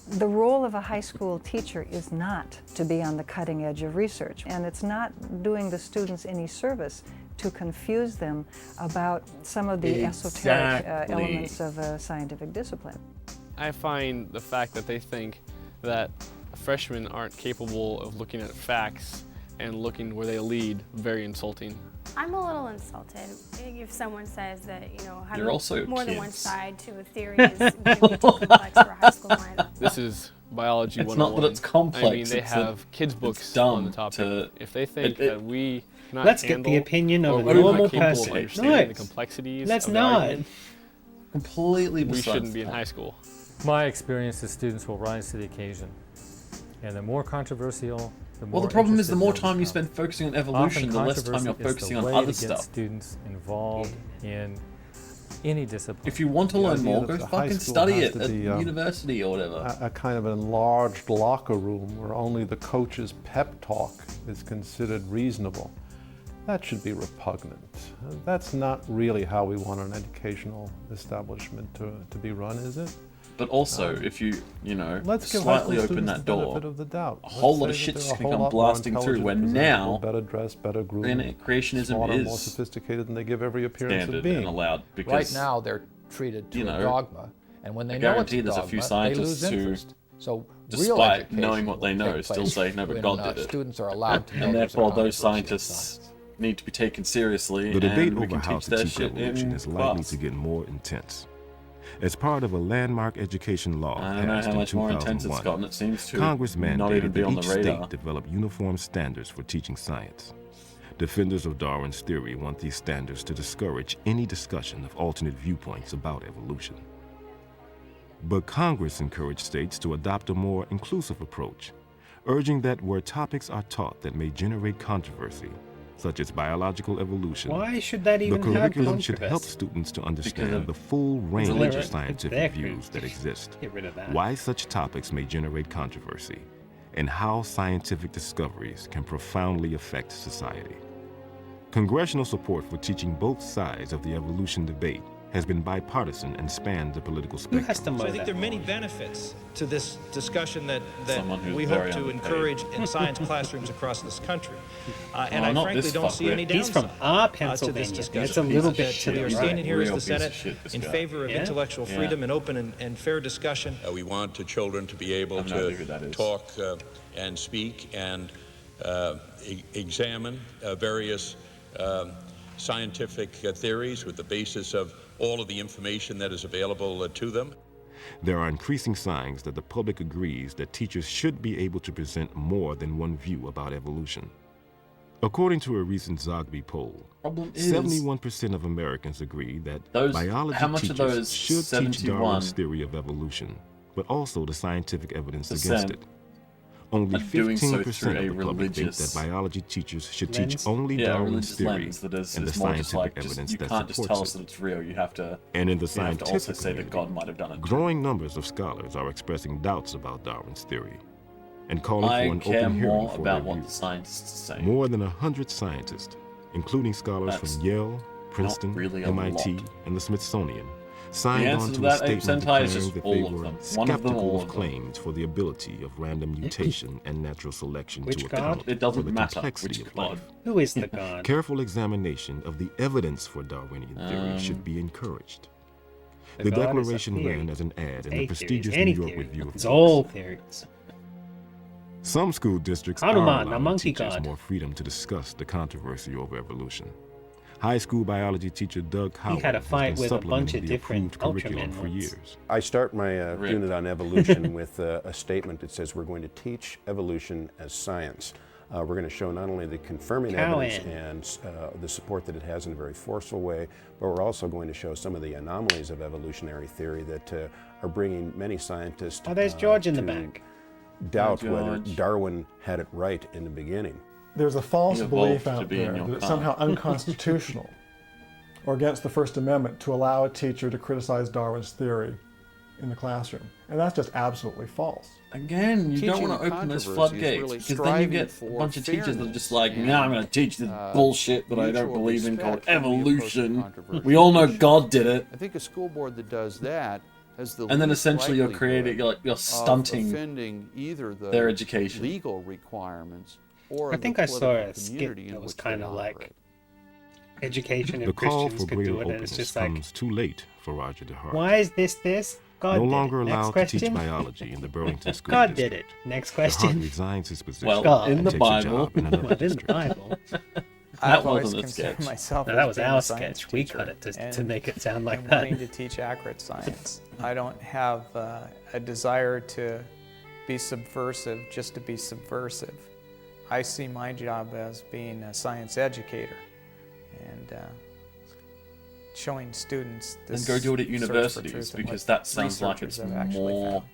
Speaker 5: The role of a high school teacher is not to be on the cutting edge of research, and it's not doing the students any service to confuse them about some of the esoteric
Speaker 3: Exactly.
Speaker 5: elements of a scientific discipline.
Speaker 15: I find the fact that they think that freshmen aren't capable of looking at facts and looking where they lead very insulting.
Speaker 16: I'm a little insulted if someone says that, having
Speaker 3: You're also
Speaker 16: more than one
Speaker 3: kids.
Speaker 16: side to a theory is going to be too complex for a high school mind.
Speaker 15: This is biology
Speaker 3: It's
Speaker 15: 101.
Speaker 3: not that it's complex,
Speaker 15: I mean, they
Speaker 3: it's that
Speaker 15: have kids'
Speaker 3: it's
Speaker 15: books
Speaker 3: dumb
Speaker 15: on the topic.
Speaker 3: to-
Speaker 15: If they think
Speaker 3: it-
Speaker 15: that we cannot
Speaker 2: Let's get
Speaker 15: handle
Speaker 2: the opinion of
Speaker 15: or
Speaker 2: a
Speaker 15: we're not
Speaker 2: normal
Speaker 15: capable of
Speaker 2: person.
Speaker 15: understanding the
Speaker 2: No,
Speaker 15: complexities
Speaker 2: let's
Speaker 15: of the
Speaker 2: not.
Speaker 15: argument,
Speaker 3: Completely
Speaker 15: we
Speaker 3: besides
Speaker 15: shouldn't be
Speaker 3: the
Speaker 15: in
Speaker 3: point.
Speaker 15: high school.
Speaker 18: My experience is students will rise to the occasion. And the more controversial, the more
Speaker 3: Well, the problem is the
Speaker 18: interested
Speaker 3: more
Speaker 18: they'll
Speaker 3: time you
Speaker 18: become.
Speaker 3: spend focusing on
Speaker 18: Often
Speaker 3: evolution, the less time you're
Speaker 18: controversy is
Speaker 3: focusing
Speaker 18: the
Speaker 3: on
Speaker 18: way
Speaker 3: other
Speaker 18: to get
Speaker 3: stuff.
Speaker 18: students involved in any discipline.
Speaker 3: If you want to
Speaker 11: The
Speaker 3: learn
Speaker 11: idea
Speaker 3: more,
Speaker 11: that
Speaker 3: go
Speaker 11: the high
Speaker 3: fucking
Speaker 11: school
Speaker 3: study
Speaker 11: has
Speaker 3: it
Speaker 11: to
Speaker 3: at
Speaker 11: be,
Speaker 3: university or whatever.
Speaker 11: a kind of an enlarged locker room where only the coach's pep talk is considered reasonable. That should be repugnant. That's not really how we want an educational establishment to be run, is it?
Speaker 3: But also, if you,
Speaker 11: Let's give high
Speaker 3: slightly
Speaker 11: school
Speaker 3: open
Speaker 11: students
Speaker 3: that
Speaker 11: the
Speaker 3: door,
Speaker 11: benefit of the doubt.
Speaker 3: a whole
Speaker 11: Let's
Speaker 3: lot of
Speaker 11: say that
Speaker 3: shit's
Speaker 11: they're a
Speaker 3: going to
Speaker 11: whole
Speaker 3: come
Speaker 11: lot more
Speaker 3: blasting through
Speaker 11: intelligent,
Speaker 3: when
Speaker 11: presentable,
Speaker 3: now
Speaker 11: better dressed, better groomed,
Speaker 3: creationism
Speaker 11: smarter, more
Speaker 3: is
Speaker 11: sophisticated than they give every appearance of
Speaker 3: standard
Speaker 11: being.
Speaker 3: and allowed because
Speaker 10: Right now, they're treated to a dogma, and when they
Speaker 3: I
Speaker 10: know it's
Speaker 3: guarantee
Speaker 10: a
Speaker 3: there's
Speaker 10: dogma,
Speaker 3: a few
Speaker 10: they
Speaker 3: scientists
Speaker 10: lose
Speaker 3: who,
Speaker 10: interest. So real
Speaker 3: despite
Speaker 10: education
Speaker 3: knowing what they
Speaker 10: will
Speaker 3: know,
Speaker 10: take
Speaker 3: still
Speaker 10: place
Speaker 3: say, no, but
Speaker 10: when,
Speaker 3: God did it.
Speaker 10: Students are allowed to know
Speaker 3: and
Speaker 10: there's a
Speaker 3: therefore those
Speaker 10: controversy of
Speaker 3: scientists need to be taken seriously,
Speaker 12: The debate
Speaker 3: and we
Speaker 12: over
Speaker 3: can
Speaker 12: how
Speaker 3: teach
Speaker 12: to
Speaker 3: their
Speaker 12: teach
Speaker 3: shit
Speaker 12: evolution
Speaker 3: in
Speaker 12: is likely
Speaker 3: class.
Speaker 12: to get more intense. As part of a landmark education law
Speaker 3: I don't know
Speaker 12: passed
Speaker 3: how
Speaker 12: in
Speaker 3: much more intense it's
Speaker 12: 2001,
Speaker 3: gotten. It seems to
Speaker 12: Congress
Speaker 3: not even
Speaker 12: mandated
Speaker 3: be
Speaker 12: that
Speaker 3: on the
Speaker 12: each
Speaker 3: radar.
Speaker 12: state develop uniform standards for teaching science. Defenders of Darwin's theory want these standards to discourage any discussion of alternate viewpoints about evolution. But Congress encouraged states to adopt a more inclusive approach, urging that where topics are taught that may generate controversy, such as biological evolution,
Speaker 2: Why should that even
Speaker 12: the
Speaker 2: have
Speaker 12: curriculum should help
Speaker 2: controversy?
Speaker 12: students to
Speaker 3: Because
Speaker 12: understand
Speaker 3: of
Speaker 12: the full range
Speaker 3: religion.
Speaker 12: of scientific
Speaker 2: Their
Speaker 12: views that exist,
Speaker 2: Get rid of that.
Speaker 12: why such topics may generate controversy, and how scientific discoveries can profoundly affect society. Congressional support for teaching both sides of the evolution debate has been bipartisan and spanned the political
Speaker 2: Who has to
Speaker 12: spectrum.
Speaker 2: mow
Speaker 24: So I think
Speaker 2: that
Speaker 24: there are many
Speaker 2: lawn?
Speaker 24: benefits to this discussion that
Speaker 3: Someone who's
Speaker 24: we hope
Speaker 3: very
Speaker 24: to
Speaker 3: underpaid.
Speaker 24: encourage in science classrooms across this country. And
Speaker 3: Oh,
Speaker 24: I
Speaker 3: not
Speaker 24: frankly
Speaker 3: this
Speaker 24: don't see
Speaker 3: fuckwit.
Speaker 24: any downside
Speaker 2: He's from our
Speaker 24: to this
Speaker 2: Pennsylvania.
Speaker 24: discussion.
Speaker 2: It's a little bit
Speaker 24: That
Speaker 2: to
Speaker 24: we
Speaker 2: the
Speaker 24: are
Speaker 2: right.
Speaker 24: standing here as
Speaker 3: Real
Speaker 24: the
Speaker 3: piece of
Speaker 24: Senate
Speaker 3: shit, this
Speaker 24: in
Speaker 3: guy.
Speaker 24: favor of
Speaker 2: Yeah?
Speaker 24: intellectual
Speaker 3: Yeah.
Speaker 24: freedom and open and fair discussion.
Speaker 25: We want the children to be able
Speaker 3: I have no idea who that
Speaker 25: to
Speaker 3: is.
Speaker 25: talk and speak and examine various scientific theories with the basis of all of the information that is available to them.
Speaker 12: There are increasing signs that the public agrees that teachers should be able to present more than one view about evolution. According to a recent Zogby poll,
Speaker 3: Problem is,
Speaker 12: 71% of Americans agree that
Speaker 3: those-
Speaker 12: biology
Speaker 3: how much of
Speaker 12: teachers
Speaker 3: those
Speaker 12: should teach
Speaker 3: 71
Speaker 12: Darwin's theory of evolution, but also the scientific evidence against
Speaker 3: percent
Speaker 12: it. Only
Speaker 3: are doing so
Speaker 12: 15%
Speaker 3: through a
Speaker 12: of the public think
Speaker 3: religious
Speaker 12: that biology teachers should
Speaker 2: lens?
Speaker 12: teach only
Speaker 3: yeah,
Speaker 12: Darwin's
Speaker 3: religious
Speaker 12: theory
Speaker 3: lens that is
Speaker 12: and the
Speaker 3: more just
Speaker 12: scientific
Speaker 3: like, just,
Speaker 12: evidence
Speaker 3: you
Speaker 12: that
Speaker 3: can't just
Speaker 12: supports
Speaker 3: tell us
Speaker 12: it.
Speaker 3: that it's real. You have to,
Speaker 12: And in the
Speaker 3: you have to
Speaker 12: scientific
Speaker 3: also say that
Speaker 12: community,
Speaker 3: God might have done it.
Speaker 12: growing numbers of scholars are expressing doubts about Darwin's theory and calling
Speaker 3: I
Speaker 12: for an
Speaker 3: care
Speaker 12: open hearing
Speaker 3: more
Speaker 12: for
Speaker 3: about
Speaker 12: their
Speaker 3: what
Speaker 12: views.
Speaker 3: the scientists say.
Speaker 12: More than 100 scientists, including scholars
Speaker 3: That's
Speaker 12: from Yale, Princeton,
Speaker 3: really a
Speaker 12: MIT,
Speaker 3: lot.
Speaker 12: and the Smithsonian, signed
Speaker 3: answer
Speaker 12: on
Speaker 3: to
Speaker 12: to a
Speaker 3: that, Ape
Speaker 12: statement
Speaker 3: Sentai, is
Speaker 12: declaring
Speaker 3: just
Speaker 12: that
Speaker 3: all
Speaker 12: they
Speaker 3: of
Speaker 12: were
Speaker 3: them. One of them,
Speaker 12: skeptical
Speaker 3: all
Speaker 12: of
Speaker 3: of them.
Speaker 12: claims for the ability of random mutation and natural selection
Speaker 2: Which
Speaker 12: to
Speaker 2: god?
Speaker 12: account
Speaker 3: It doesn't
Speaker 12: for the
Speaker 3: matter
Speaker 12: complexity
Speaker 3: which
Speaker 12: of
Speaker 3: god.
Speaker 12: life.
Speaker 2: Who is the god?
Speaker 12: Careful examination of the evidence for Darwinian theory should be encouraged. The
Speaker 2: god is a
Speaker 12: declaration
Speaker 2: theory.
Speaker 12: ran as an ad in
Speaker 2: A
Speaker 12: the
Speaker 2: theory,
Speaker 12: prestigious
Speaker 2: any
Speaker 12: New York
Speaker 2: theory.
Speaker 12: Review of
Speaker 2: It's
Speaker 12: Books.
Speaker 2: all theories.
Speaker 12: Some school districts
Speaker 2: Hanuman,
Speaker 12: are
Speaker 2: the
Speaker 12: allowing
Speaker 2: monkey
Speaker 12: teachers
Speaker 2: god.
Speaker 12: more freedom to discuss the controversy over evolution. High school biology teacher Doug Howard
Speaker 2: had a
Speaker 12: has
Speaker 2: fight
Speaker 12: been
Speaker 2: with a bunch
Speaker 12: supplementing
Speaker 2: of
Speaker 12: the
Speaker 2: different
Speaker 12: approved curriculum
Speaker 2: Ultramen
Speaker 12: for
Speaker 2: once.
Speaker 12: years.
Speaker 1: I start my
Speaker 3: Rip.
Speaker 1: unit on evolution with a statement that says we're going to teach evolution as science. We're going to show not only the confirming evidence and the support that it has in a very forceful way, but we're also going to show some of the anomalies of evolutionary theory that are bringing many scientists
Speaker 2: Oh, there's George in the
Speaker 1: to
Speaker 2: back.
Speaker 1: doubt
Speaker 3: Hi,
Speaker 1: whether
Speaker 3: George.
Speaker 1: Darwin had it right in the beginning.
Speaker 7: There's a false
Speaker 3: He evolved
Speaker 7: belief
Speaker 3: to
Speaker 7: out
Speaker 3: be in
Speaker 7: there
Speaker 3: your
Speaker 7: that it's
Speaker 3: car.
Speaker 7: somehow unconstitutional or against the First Amendment to allow a teacher to criticize Darwin's theory in the classroom. And that's just absolutely false.
Speaker 3: Again, you don't
Speaker 9: Teaching
Speaker 3: want to open those
Speaker 9: controversy is
Speaker 3: floodgates
Speaker 9: really
Speaker 3: because then you
Speaker 9: striving
Speaker 3: get a
Speaker 9: for
Speaker 3: bunch of teachers that are just like,
Speaker 9: fairness
Speaker 3: "Nah, I'm going to teach this bullshit that I don't
Speaker 9: mutual
Speaker 3: believe in called
Speaker 9: respect when we approach
Speaker 3: evolution.
Speaker 9: controversial
Speaker 3: We all know
Speaker 9: issues."
Speaker 3: God did it."
Speaker 9: I think a school board that does that has the
Speaker 3: And then
Speaker 9: least
Speaker 3: essentially you're
Speaker 9: likelihood
Speaker 3: creating, you're
Speaker 9: of
Speaker 3: stunting
Speaker 9: offending either the
Speaker 3: their education.
Speaker 9: legal requirements or
Speaker 2: I think
Speaker 9: the
Speaker 2: I saw
Speaker 9: political
Speaker 2: a skit
Speaker 9: community in
Speaker 2: that was
Speaker 9: which they
Speaker 2: kind of
Speaker 9: operate.
Speaker 2: like education
Speaker 12: The
Speaker 2: and
Speaker 12: call
Speaker 2: Christians
Speaker 12: for
Speaker 2: could
Speaker 12: greater
Speaker 2: do it, and
Speaker 12: openness
Speaker 2: it's just like,
Speaker 12: comes too late for Roger DeHart.
Speaker 2: why is this? God
Speaker 12: No
Speaker 2: did
Speaker 12: longer
Speaker 2: it. Next
Speaker 12: allowed to
Speaker 2: question.
Speaker 12: teach biology in the Burlington School
Speaker 2: God
Speaker 12: District.
Speaker 2: did it. Next
Speaker 12: DeHart
Speaker 2: question.
Speaker 12: resigns his position
Speaker 3: Well,
Speaker 2: God.
Speaker 3: in
Speaker 12: and
Speaker 3: the
Speaker 12: takes a
Speaker 3: Bible.
Speaker 12: job in another
Speaker 2: Well, in the
Speaker 12: district.
Speaker 2: Bible.
Speaker 4: I've
Speaker 3: wasn't
Speaker 4: always
Speaker 3: a
Speaker 4: considered
Speaker 3: sketch.
Speaker 4: myself
Speaker 2: No,
Speaker 4: as
Speaker 2: that was
Speaker 4: being
Speaker 2: our
Speaker 4: a science
Speaker 2: sketch. We
Speaker 4: teacher
Speaker 2: cut it to
Speaker 4: and-
Speaker 2: make it sound like
Speaker 4: and
Speaker 2: that.
Speaker 4: wanting to teach accurate science. I don't have a desire to be subversive just to be subversive. I see my job as being a science educator and showing students
Speaker 3: Then
Speaker 4: this
Speaker 3: go do it at
Speaker 4: search for
Speaker 3: universities
Speaker 4: truth and
Speaker 3: because
Speaker 4: what
Speaker 3: that sounds like
Speaker 4: researchers
Speaker 3: it's
Speaker 4: have actually
Speaker 3: more
Speaker 4: found.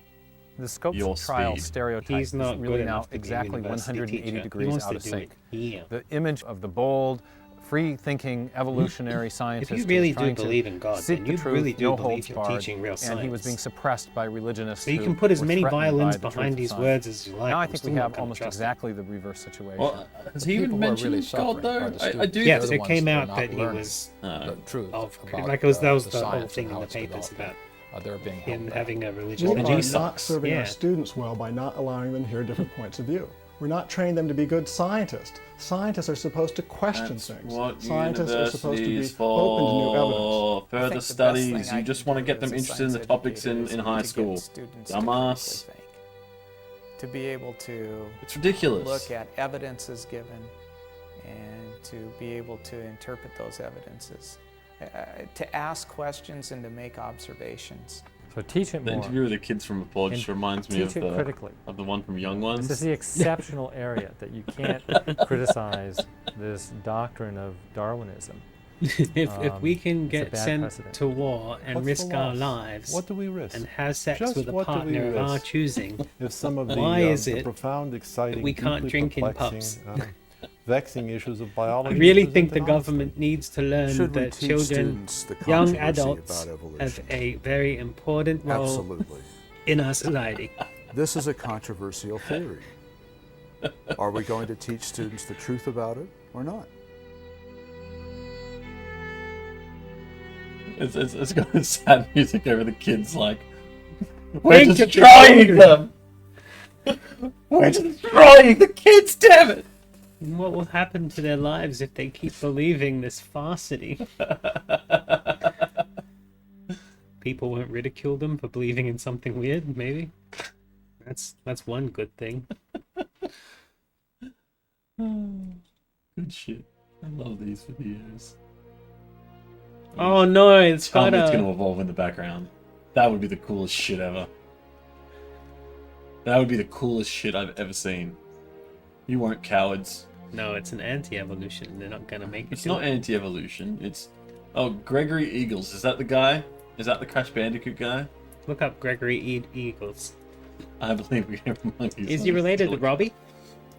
Speaker 19: The Scopes
Speaker 3: your
Speaker 19: trial
Speaker 3: speed.
Speaker 19: stereotype
Speaker 2: He's
Speaker 19: is
Speaker 2: not
Speaker 19: really
Speaker 2: good
Speaker 19: now
Speaker 2: enough to be a
Speaker 19: exactly
Speaker 2: university
Speaker 19: 180
Speaker 2: teacher. He
Speaker 19: degrees
Speaker 2: wants
Speaker 19: out
Speaker 2: to
Speaker 19: of
Speaker 2: do
Speaker 19: sync.
Speaker 2: it here.
Speaker 19: The image of the bold, free-thinking evolutionary scientist
Speaker 2: If you
Speaker 19: who
Speaker 2: really
Speaker 19: was
Speaker 2: do
Speaker 19: trying to
Speaker 2: believe in God,
Speaker 19: seek
Speaker 2: then
Speaker 19: the
Speaker 2: you
Speaker 19: truth,
Speaker 2: really do
Speaker 19: no
Speaker 2: believe
Speaker 19: holds
Speaker 2: you're
Speaker 19: barred,
Speaker 2: teaching real
Speaker 19: and he was
Speaker 2: science.
Speaker 19: being suppressed by religionists
Speaker 2: So you
Speaker 19: who
Speaker 2: can put as
Speaker 19: were
Speaker 2: many
Speaker 19: threatened
Speaker 2: violins
Speaker 19: by the truth
Speaker 2: behind
Speaker 19: of
Speaker 2: these
Speaker 19: science.
Speaker 2: words as you like.
Speaker 19: Now I
Speaker 2: I'm
Speaker 19: think
Speaker 2: still
Speaker 19: we
Speaker 2: not
Speaker 19: have
Speaker 2: gonna
Speaker 19: almost
Speaker 2: trust it.
Speaker 19: exactly the reverse situation.
Speaker 3: Well, has
Speaker 19: The
Speaker 3: he even
Speaker 19: people who are
Speaker 3: mentioned
Speaker 19: really
Speaker 3: God
Speaker 19: suffering
Speaker 3: though?
Speaker 19: are the
Speaker 3: I
Speaker 19: students.
Speaker 3: do.
Speaker 2: Yes,
Speaker 19: They're the
Speaker 2: it
Speaker 19: ones
Speaker 2: came
Speaker 19: that are
Speaker 2: out
Speaker 19: not
Speaker 2: that he
Speaker 19: learning
Speaker 2: was
Speaker 19: the truth about
Speaker 2: like that was the whole
Speaker 19: science
Speaker 2: thing
Speaker 19: and
Speaker 2: in
Speaker 19: how
Speaker 2: the
Speaker 19: it's
Speaker 2: papers
Speaker 19: developing.
Speaker 2: about
Speaker 19: They're being held
Speaker 2: him
Speaker 19: back.
Speaker 2: having a religious
Speaker 7: We are
Speaker 2: renaissance.
Speaker 7: not serving
Speaker 2: Yeah.
Speaker 7: our students well by not allowing them to hear different points of view. We're not training them to be good scientists. Scientists are supposed to question
Speaker 3: That's
Speaker 7: things.
Speaker 3: what
Speaker 7: Scientists are supposed to be
Speaker 3: universities
Speaker 7: open to new evidence.
Speaker 3: for
Speaker 4: I think
Speaker 3: further
Speaker 4: the best
Speaker 3: studies.
Speaker 4: thing I
Speaker 3: You just
Speaker 4: can
Speaker 3: want to
Speaker 4: do
Speaker 3: get them
Speaker 4: as a
Speaker 3: interested in the
Speaker 4: science
Speaker 3: topics in
Speaker 4: educator
Speaker 3: high
Speaker 4: is to get
Speaker 3: school.
Speaker 4: students to
Speaker 3: Dumbass.
Speaker 4: critically think, to be able to
Speaker 3: It's ridiculous.
Speaker 4: look at evidences given and to be able to interpret those evidences, to ask questions and to make observations.
Speaker 18: So teach it
Speaker 3: The
Speaker 18: more.
Speaker 3: interview with the kids from Applaud just
Speaker 18: And
Speaker 3: reminds me
Speaker 18: teach
Speaker 3: of
Speaker 18: it critically.
Speaker 3: the one from Young Ones.
Speaker 18: This is the exceptional area that you can't criticize this doctrine of Darwinism.
Speaker 2: if we can
Speaker 18: it's a
Speaker 2: get
Speaker 18: bad
Speaker 2: sent
Speaker 18: precedent.
Speaker 2: to war and
Speaker 11: What's
Speaker 2: risk
Speaker 11: the
Speaker 2: our
Speaker 11: loss?
Speaker 2: lives
Speaker 11: What do we risk?
Speaker 2: and have sex
Speaker 11: Just
Speaker 2: with a
Speaker 11: what do we
Speaker 2: partner of our
Speaker 11: risk?
Speaker 2: choosing,
Speaker 11: If some of the,
Speaker 2: why is
Speaker 11: the
Speaker 2: it
Speaker 11: profound, exciting,
Speaker 2: that we can't
Speaker 11: deeply
Speaker 2: drink in
Speaker 11: perplexing,
Speaker 2: pubs?
Speaker 11: vexing issues of
Speaker 2: I
Speaker 11: biology
Speaker 2: really
Speaker 11: are
Speaker 2: think the
Speaker 11: presented honestly?
Speaker 2: government needs to learn
Speaker 6: Should we
Speaker 2: that
Speaker 6: teach
Speaker 2: children,
Speaker 6: students the
Speaker 2: young
Speaker 6: controversy
Speaker 2: adults,
Speaker 6: about evolution?
Speaker 2: have a very important role
Speaker 6: Absolutely.
Speaker 2: in our society.
Speaker 6: This is a controversial theory. Are we going to teach students the truth about it or not?
Speaker 3: It's got sad music over the kids like, we're
Speaker 2: Think of the
Speaker 3: destroying
Speaker 2: children.
Speaker 3: them! We're destroying the kids, damn it!
Speaker 2: And what will happen to their lives if they keep believing this farcity? People won't ridicule them for believing in something weird, maybe? That's one good thing.
Speaker 3: Good shit. I love these videos.
Speaker 2: Oh no, it's
Speaker 3: Tell
Speaker 2: got
Speaker 3: me it's
Speaker 2: a...
Speaker 3: gonna evolve in the background. That would be the coolest shit ever. That would be the coolest shit I've ever seen. You weren't cowards.
Speaker 2: No, it's an anti-evolution. They're not gonna make it.
Speaker 3: It's
Speaker 2: do
Speaker 3: not
Speaker 2: it.
Speaker 3: anti-evolution. It's... Oh, Gregory Eagles. Is that the guy? Is that the Crash Bandicoot guy?
Speaker 2: Look up Gregory Eagles.
Speaker 3: I believe we have monkeys.
Speaker 2: Is he related to Robbie?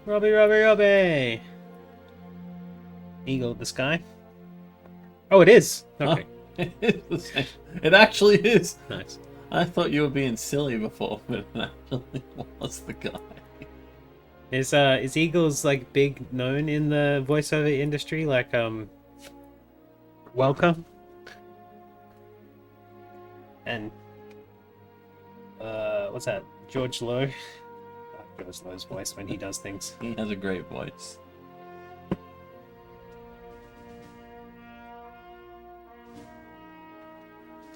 Speaker 2: Robbie! Eagle the sky? Oh, it is! Okay.
Speaker 3: It is the same. It actually is.
Speaker 2: Nice.
Speaker 3: I thought you were being silly before, but it actually was the guy.
Speaker 2: Is Eagles like big known in the voiceover industry? Like Welcome? And what's that? George Lowe. I like George Lowe's voice when he does things.
Speaker 3: He has a great voice.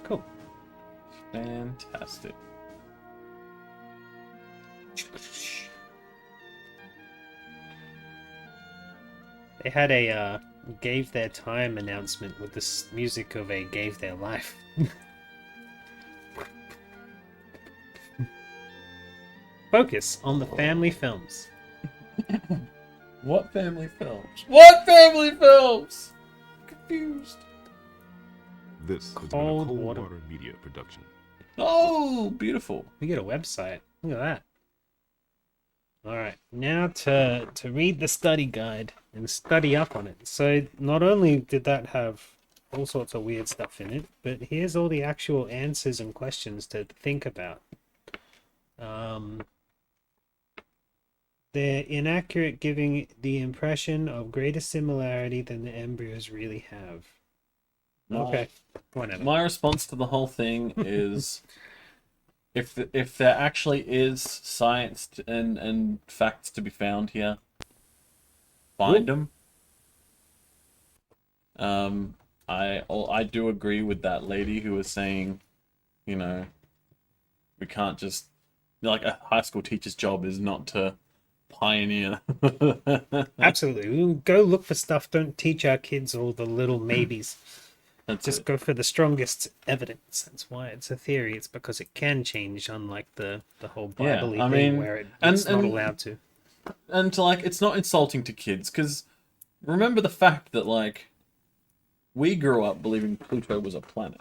Speaker 2: Cool.
Speaker 3: Fantastic.
Speaker 2: They had a gave their time announcement with this music of a gave their life. Focus on the family films.
Speaker 3: What family films? What family films? Confused.
Speaker 12: This has been a
Speaker 2: Cold
Speaker 12: Cold
Speaker 2: Water.
Speaker 12: Water Media production.
Speaker 3: Oh, beautiful.
Speaker 2: We get a website. Look at that. Alright, now to read the study guide and study up on it. So not only did that have all sorts of weird stuff in it, but here's all the actual answers and questions to think about. They're inaccurate, giving the impression of greater similarity than the embryos really have. Okay, whatever.
Speaker 3: My response to the whole thing is, if there actually is science and facts to be found here, find them. I do agree with that lady who was saying, you know, we can't just, like, a high school teacher's job is not to pioneer.
Speaker 2: Absolutely. We'll go look for stuff. Don't teach our kids all the little maybes. Just go for the strongest evidence. That's why it's a theory. It's because it can change, unlike the whole Bible-y thing where it's not allowed to.
Speaker 3: And like, it's not insulting to kids, because remember the fact that, like, we grew up believing Pluto was a planet.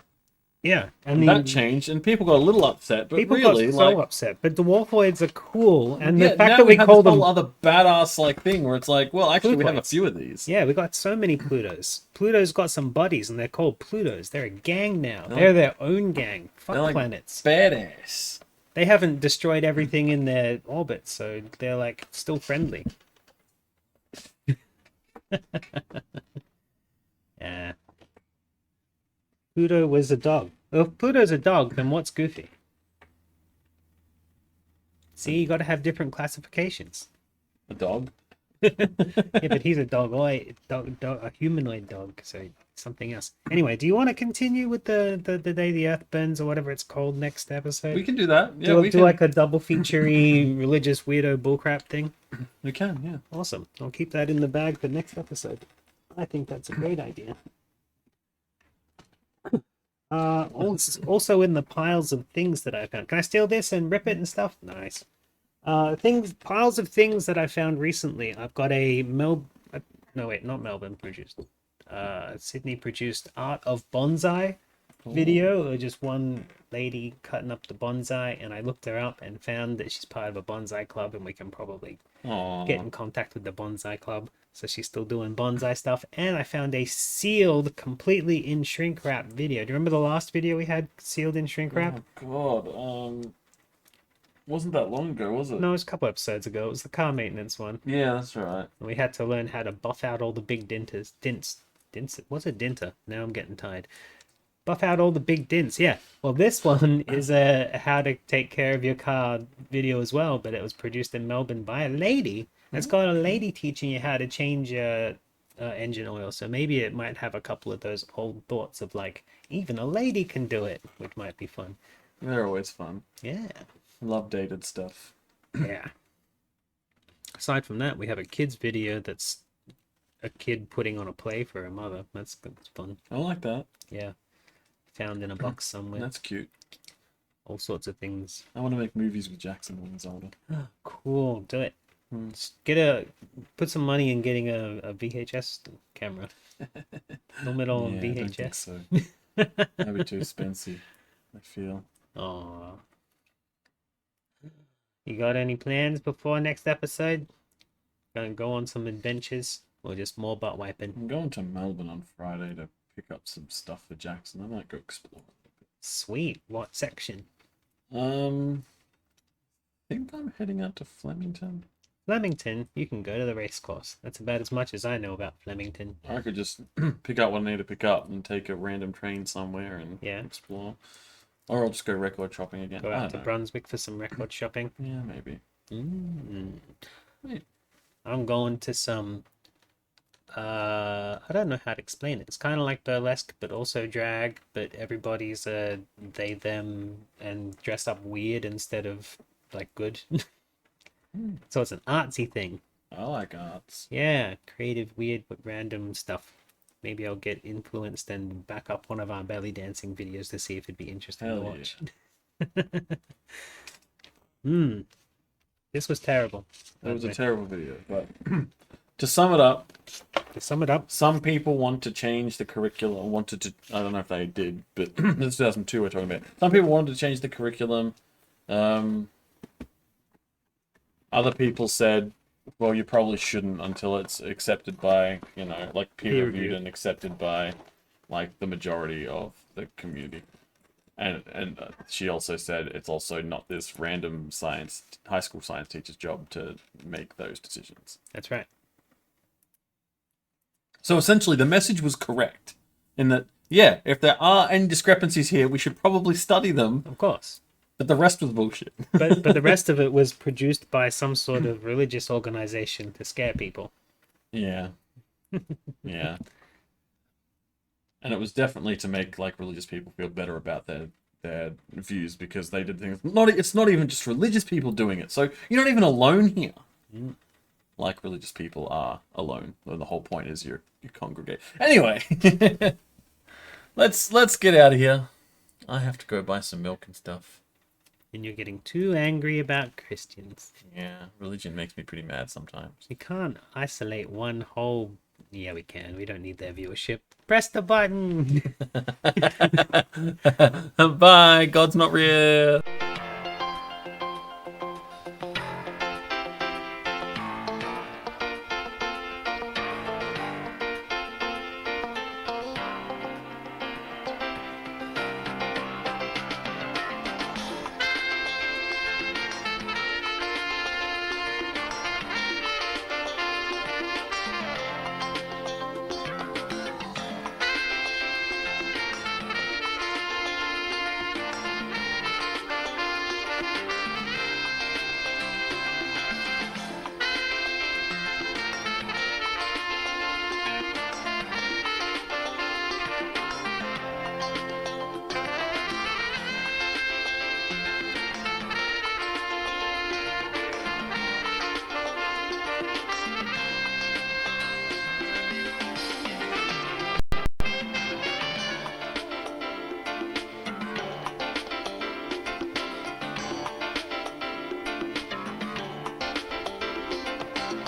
Speaker 2: Yeah,
Speaker 3: and that changed, and people got a little upset. But
Speaker 2: People
Speaker 3: really,
Speaker 2: got so
Speaker 3: like,
Speaker 2: upset. But dwarfoids are cool, and
Speaker 3: yeah,
Speaker 2: the fact
Speaker 3: now
Speaker 2: that we
Speaker 3: have
Speaker 2: call
Speaker 3: this
Speaker 2: them
Speaker 3: whole other badass like thing where it's like, well, actually, we have a
Speaker 2: Plutoids.
Speaker 3: few of these.
Speaker 2: Yeah, we got so many Plutos. Pluto's got some buddies, and they're called Plutos. They're a gang now.
Speaker 3: They're
Speaker 2: They're
Speaker 3: like-
Speaker 2: their own gang. Fuck
Speaker 3: they're like
Speaker 2: planets.
Speaker 3: Badass.
Speaker 2: They haven't destroyed everything in their orbit, so they're like still friendly. Yeah. Pluto was a dog. Well, if Pluto's a dog, then what's Goofy? See, you got to have different classifications.
Speaker 3: A dog?
Speaker 2: Yeah, but he's a a humanoid dog, so something else. Anyway, do you want to continue with the day the Earth burns or whatever it's called next episode?
Speaker 3: We can do that. Yeah,
Speaker 2: do,
Speaker 3: we
Speaker 2: do
Speaker 3: can.
Speaker 2: like a double feature-y religious weirdo bullcrap thing.
Speaker 3: We can, yeah.
Speaker 2: Awesome. I'll keep that in the bag for next episode. I think that's a great idea. Also in the piles of things that I found. Can I steal this and rip it and stuff? Nice. Piles of things that I found recently. I've got a not Melbourne produced. Sydney produced Art of Bonsai video, or just one lady cutting up the bonsai, and I looked her up and found that she's part of a bonsai club, and we can probably get in contact with the bonsai club. So she's still doing bonsai stuff. And I found a sealed, completely in shrink wrap video. Do you remember the last video we had sealed in shrink wrap?
Speaker 3: Oh God, wasn't that long ago, was it?
Speaker 2: No, it was a couple episodes ago. It was the car maintenance one.
Speaker 3: Yeah, that's right.
Speaker 2: We had to learn how to buff out all the big dints. What's a dinter? Now I'm getting tired. Buff out all the big dents. Yeah. Well, this one is a how to take care of your car video as well, but it was produced in Melbourne by a lady. It's got a lady teaching you how to change your engine oil. So maybe it might have a couple of those old thoughts of like, even a lady can do it, which might be fun.
Speaker 3: They're always fun.
Speaker 2: Yeah.
Speaker 3: Love dated stuff.
Speaker 2: Yeah. Aside from that, we have a kid's video that's a kid putting on a play for her mother. That's fun.
Speaker 3: I like that.
Speaker 2: Yeah. Found in a box somewhere.
Speaker 3: That's cute.
Speaker 2: All sorts of things.
Speaker 3: I want to make movies with Jackson when he's older.
Speaker 2: Cool. Do it. Just put some money in getting a VHS camera. Film it all on
Speaker 3: Yeah, I don't think
Speaker 2: VHS.
Speaker 3: so. That'd be too expensive, I feel.
Speaker 2: Oh. You got any plans before next episode? Gonna go on some adventures or just more butt wiping?
Speaker 3: I'm going to Melbourne on Friday to pick up some stuff for Jackson. I might go explore.
Speaker 2: Sweet. What section?
Speaker 3: I think I'm heading out to Flemington.
Speaker 2: Flemington, you can go to the race course. That's about as much as I know about Flemington.
Speaker 3: I could just pick up what I need to pick up and take a random train somewhere and explore. Or I'll just go record shopping again.
Speaker 2: Go
Speaker 3: I
Speaker 2: out
Speaker 3: don't
Speaker 2: to
Speaker 3: know.
Speaker 2: Brunswick for some record shopping.
Speaker 3: Yeah, maybe.
Speaker 2: I'm going to some. I don't know how to explain it. It's kind of like burlesque, but also drag. But everybody's they, them, and dressed up weird instead of like good. So it's an artsy thing.
Speaker 3: I like arts.
Speaker 2: Yeah, creative, weird, but random stuff. Maybe I'll get influenced and back up one of our belly dancing videos to see if it'd be interesting to
Speaker 3: Hell
Speaker 2: watch. This was terrible.
Speaker 3: That was a terrible video, but to sum it up, some people want to change the curriculum. Wanted to, I don't know if they did, but this is 2002 we're talking about. Some people wanted to change the curriculum. Other people said, well, you probably shouldn't until it's accepted by, you know, like peer reviewed and accepted by, like, the majority of the community. And she also said it's also not this random high school science teacher's job to make those decisions.
Speaker 2: That's right.
Speaker 3: So essentially, the message was correct in that, yeah, if there are any discrepancies here, we should probably study them.
Speaker 2: Of course.
Speaker 3: But the rest was bullshit.
Speaker 2: but the rest of it was produced by some sort of religious organization to scare people.
Speaker 3: Yeah. Yeah. And it was definitely to make like religious people feel better about their views because they did things. It's not even just religious people doing it. So you're not even alone here. Like religious people are alone. The whole point is you congregate. Anyway, let's get out of here. I have to go buy some milk and stuff.
Speaker 2: And you're getting too angry about Christians.
Speaker 3: Yeah, religion makes me pretty mad sometimes.
Speaker 2: We can't isolate one whole... Yeah, we can. We don't need their viewership. Press the button!
Speaker 3: Bye, God's not real.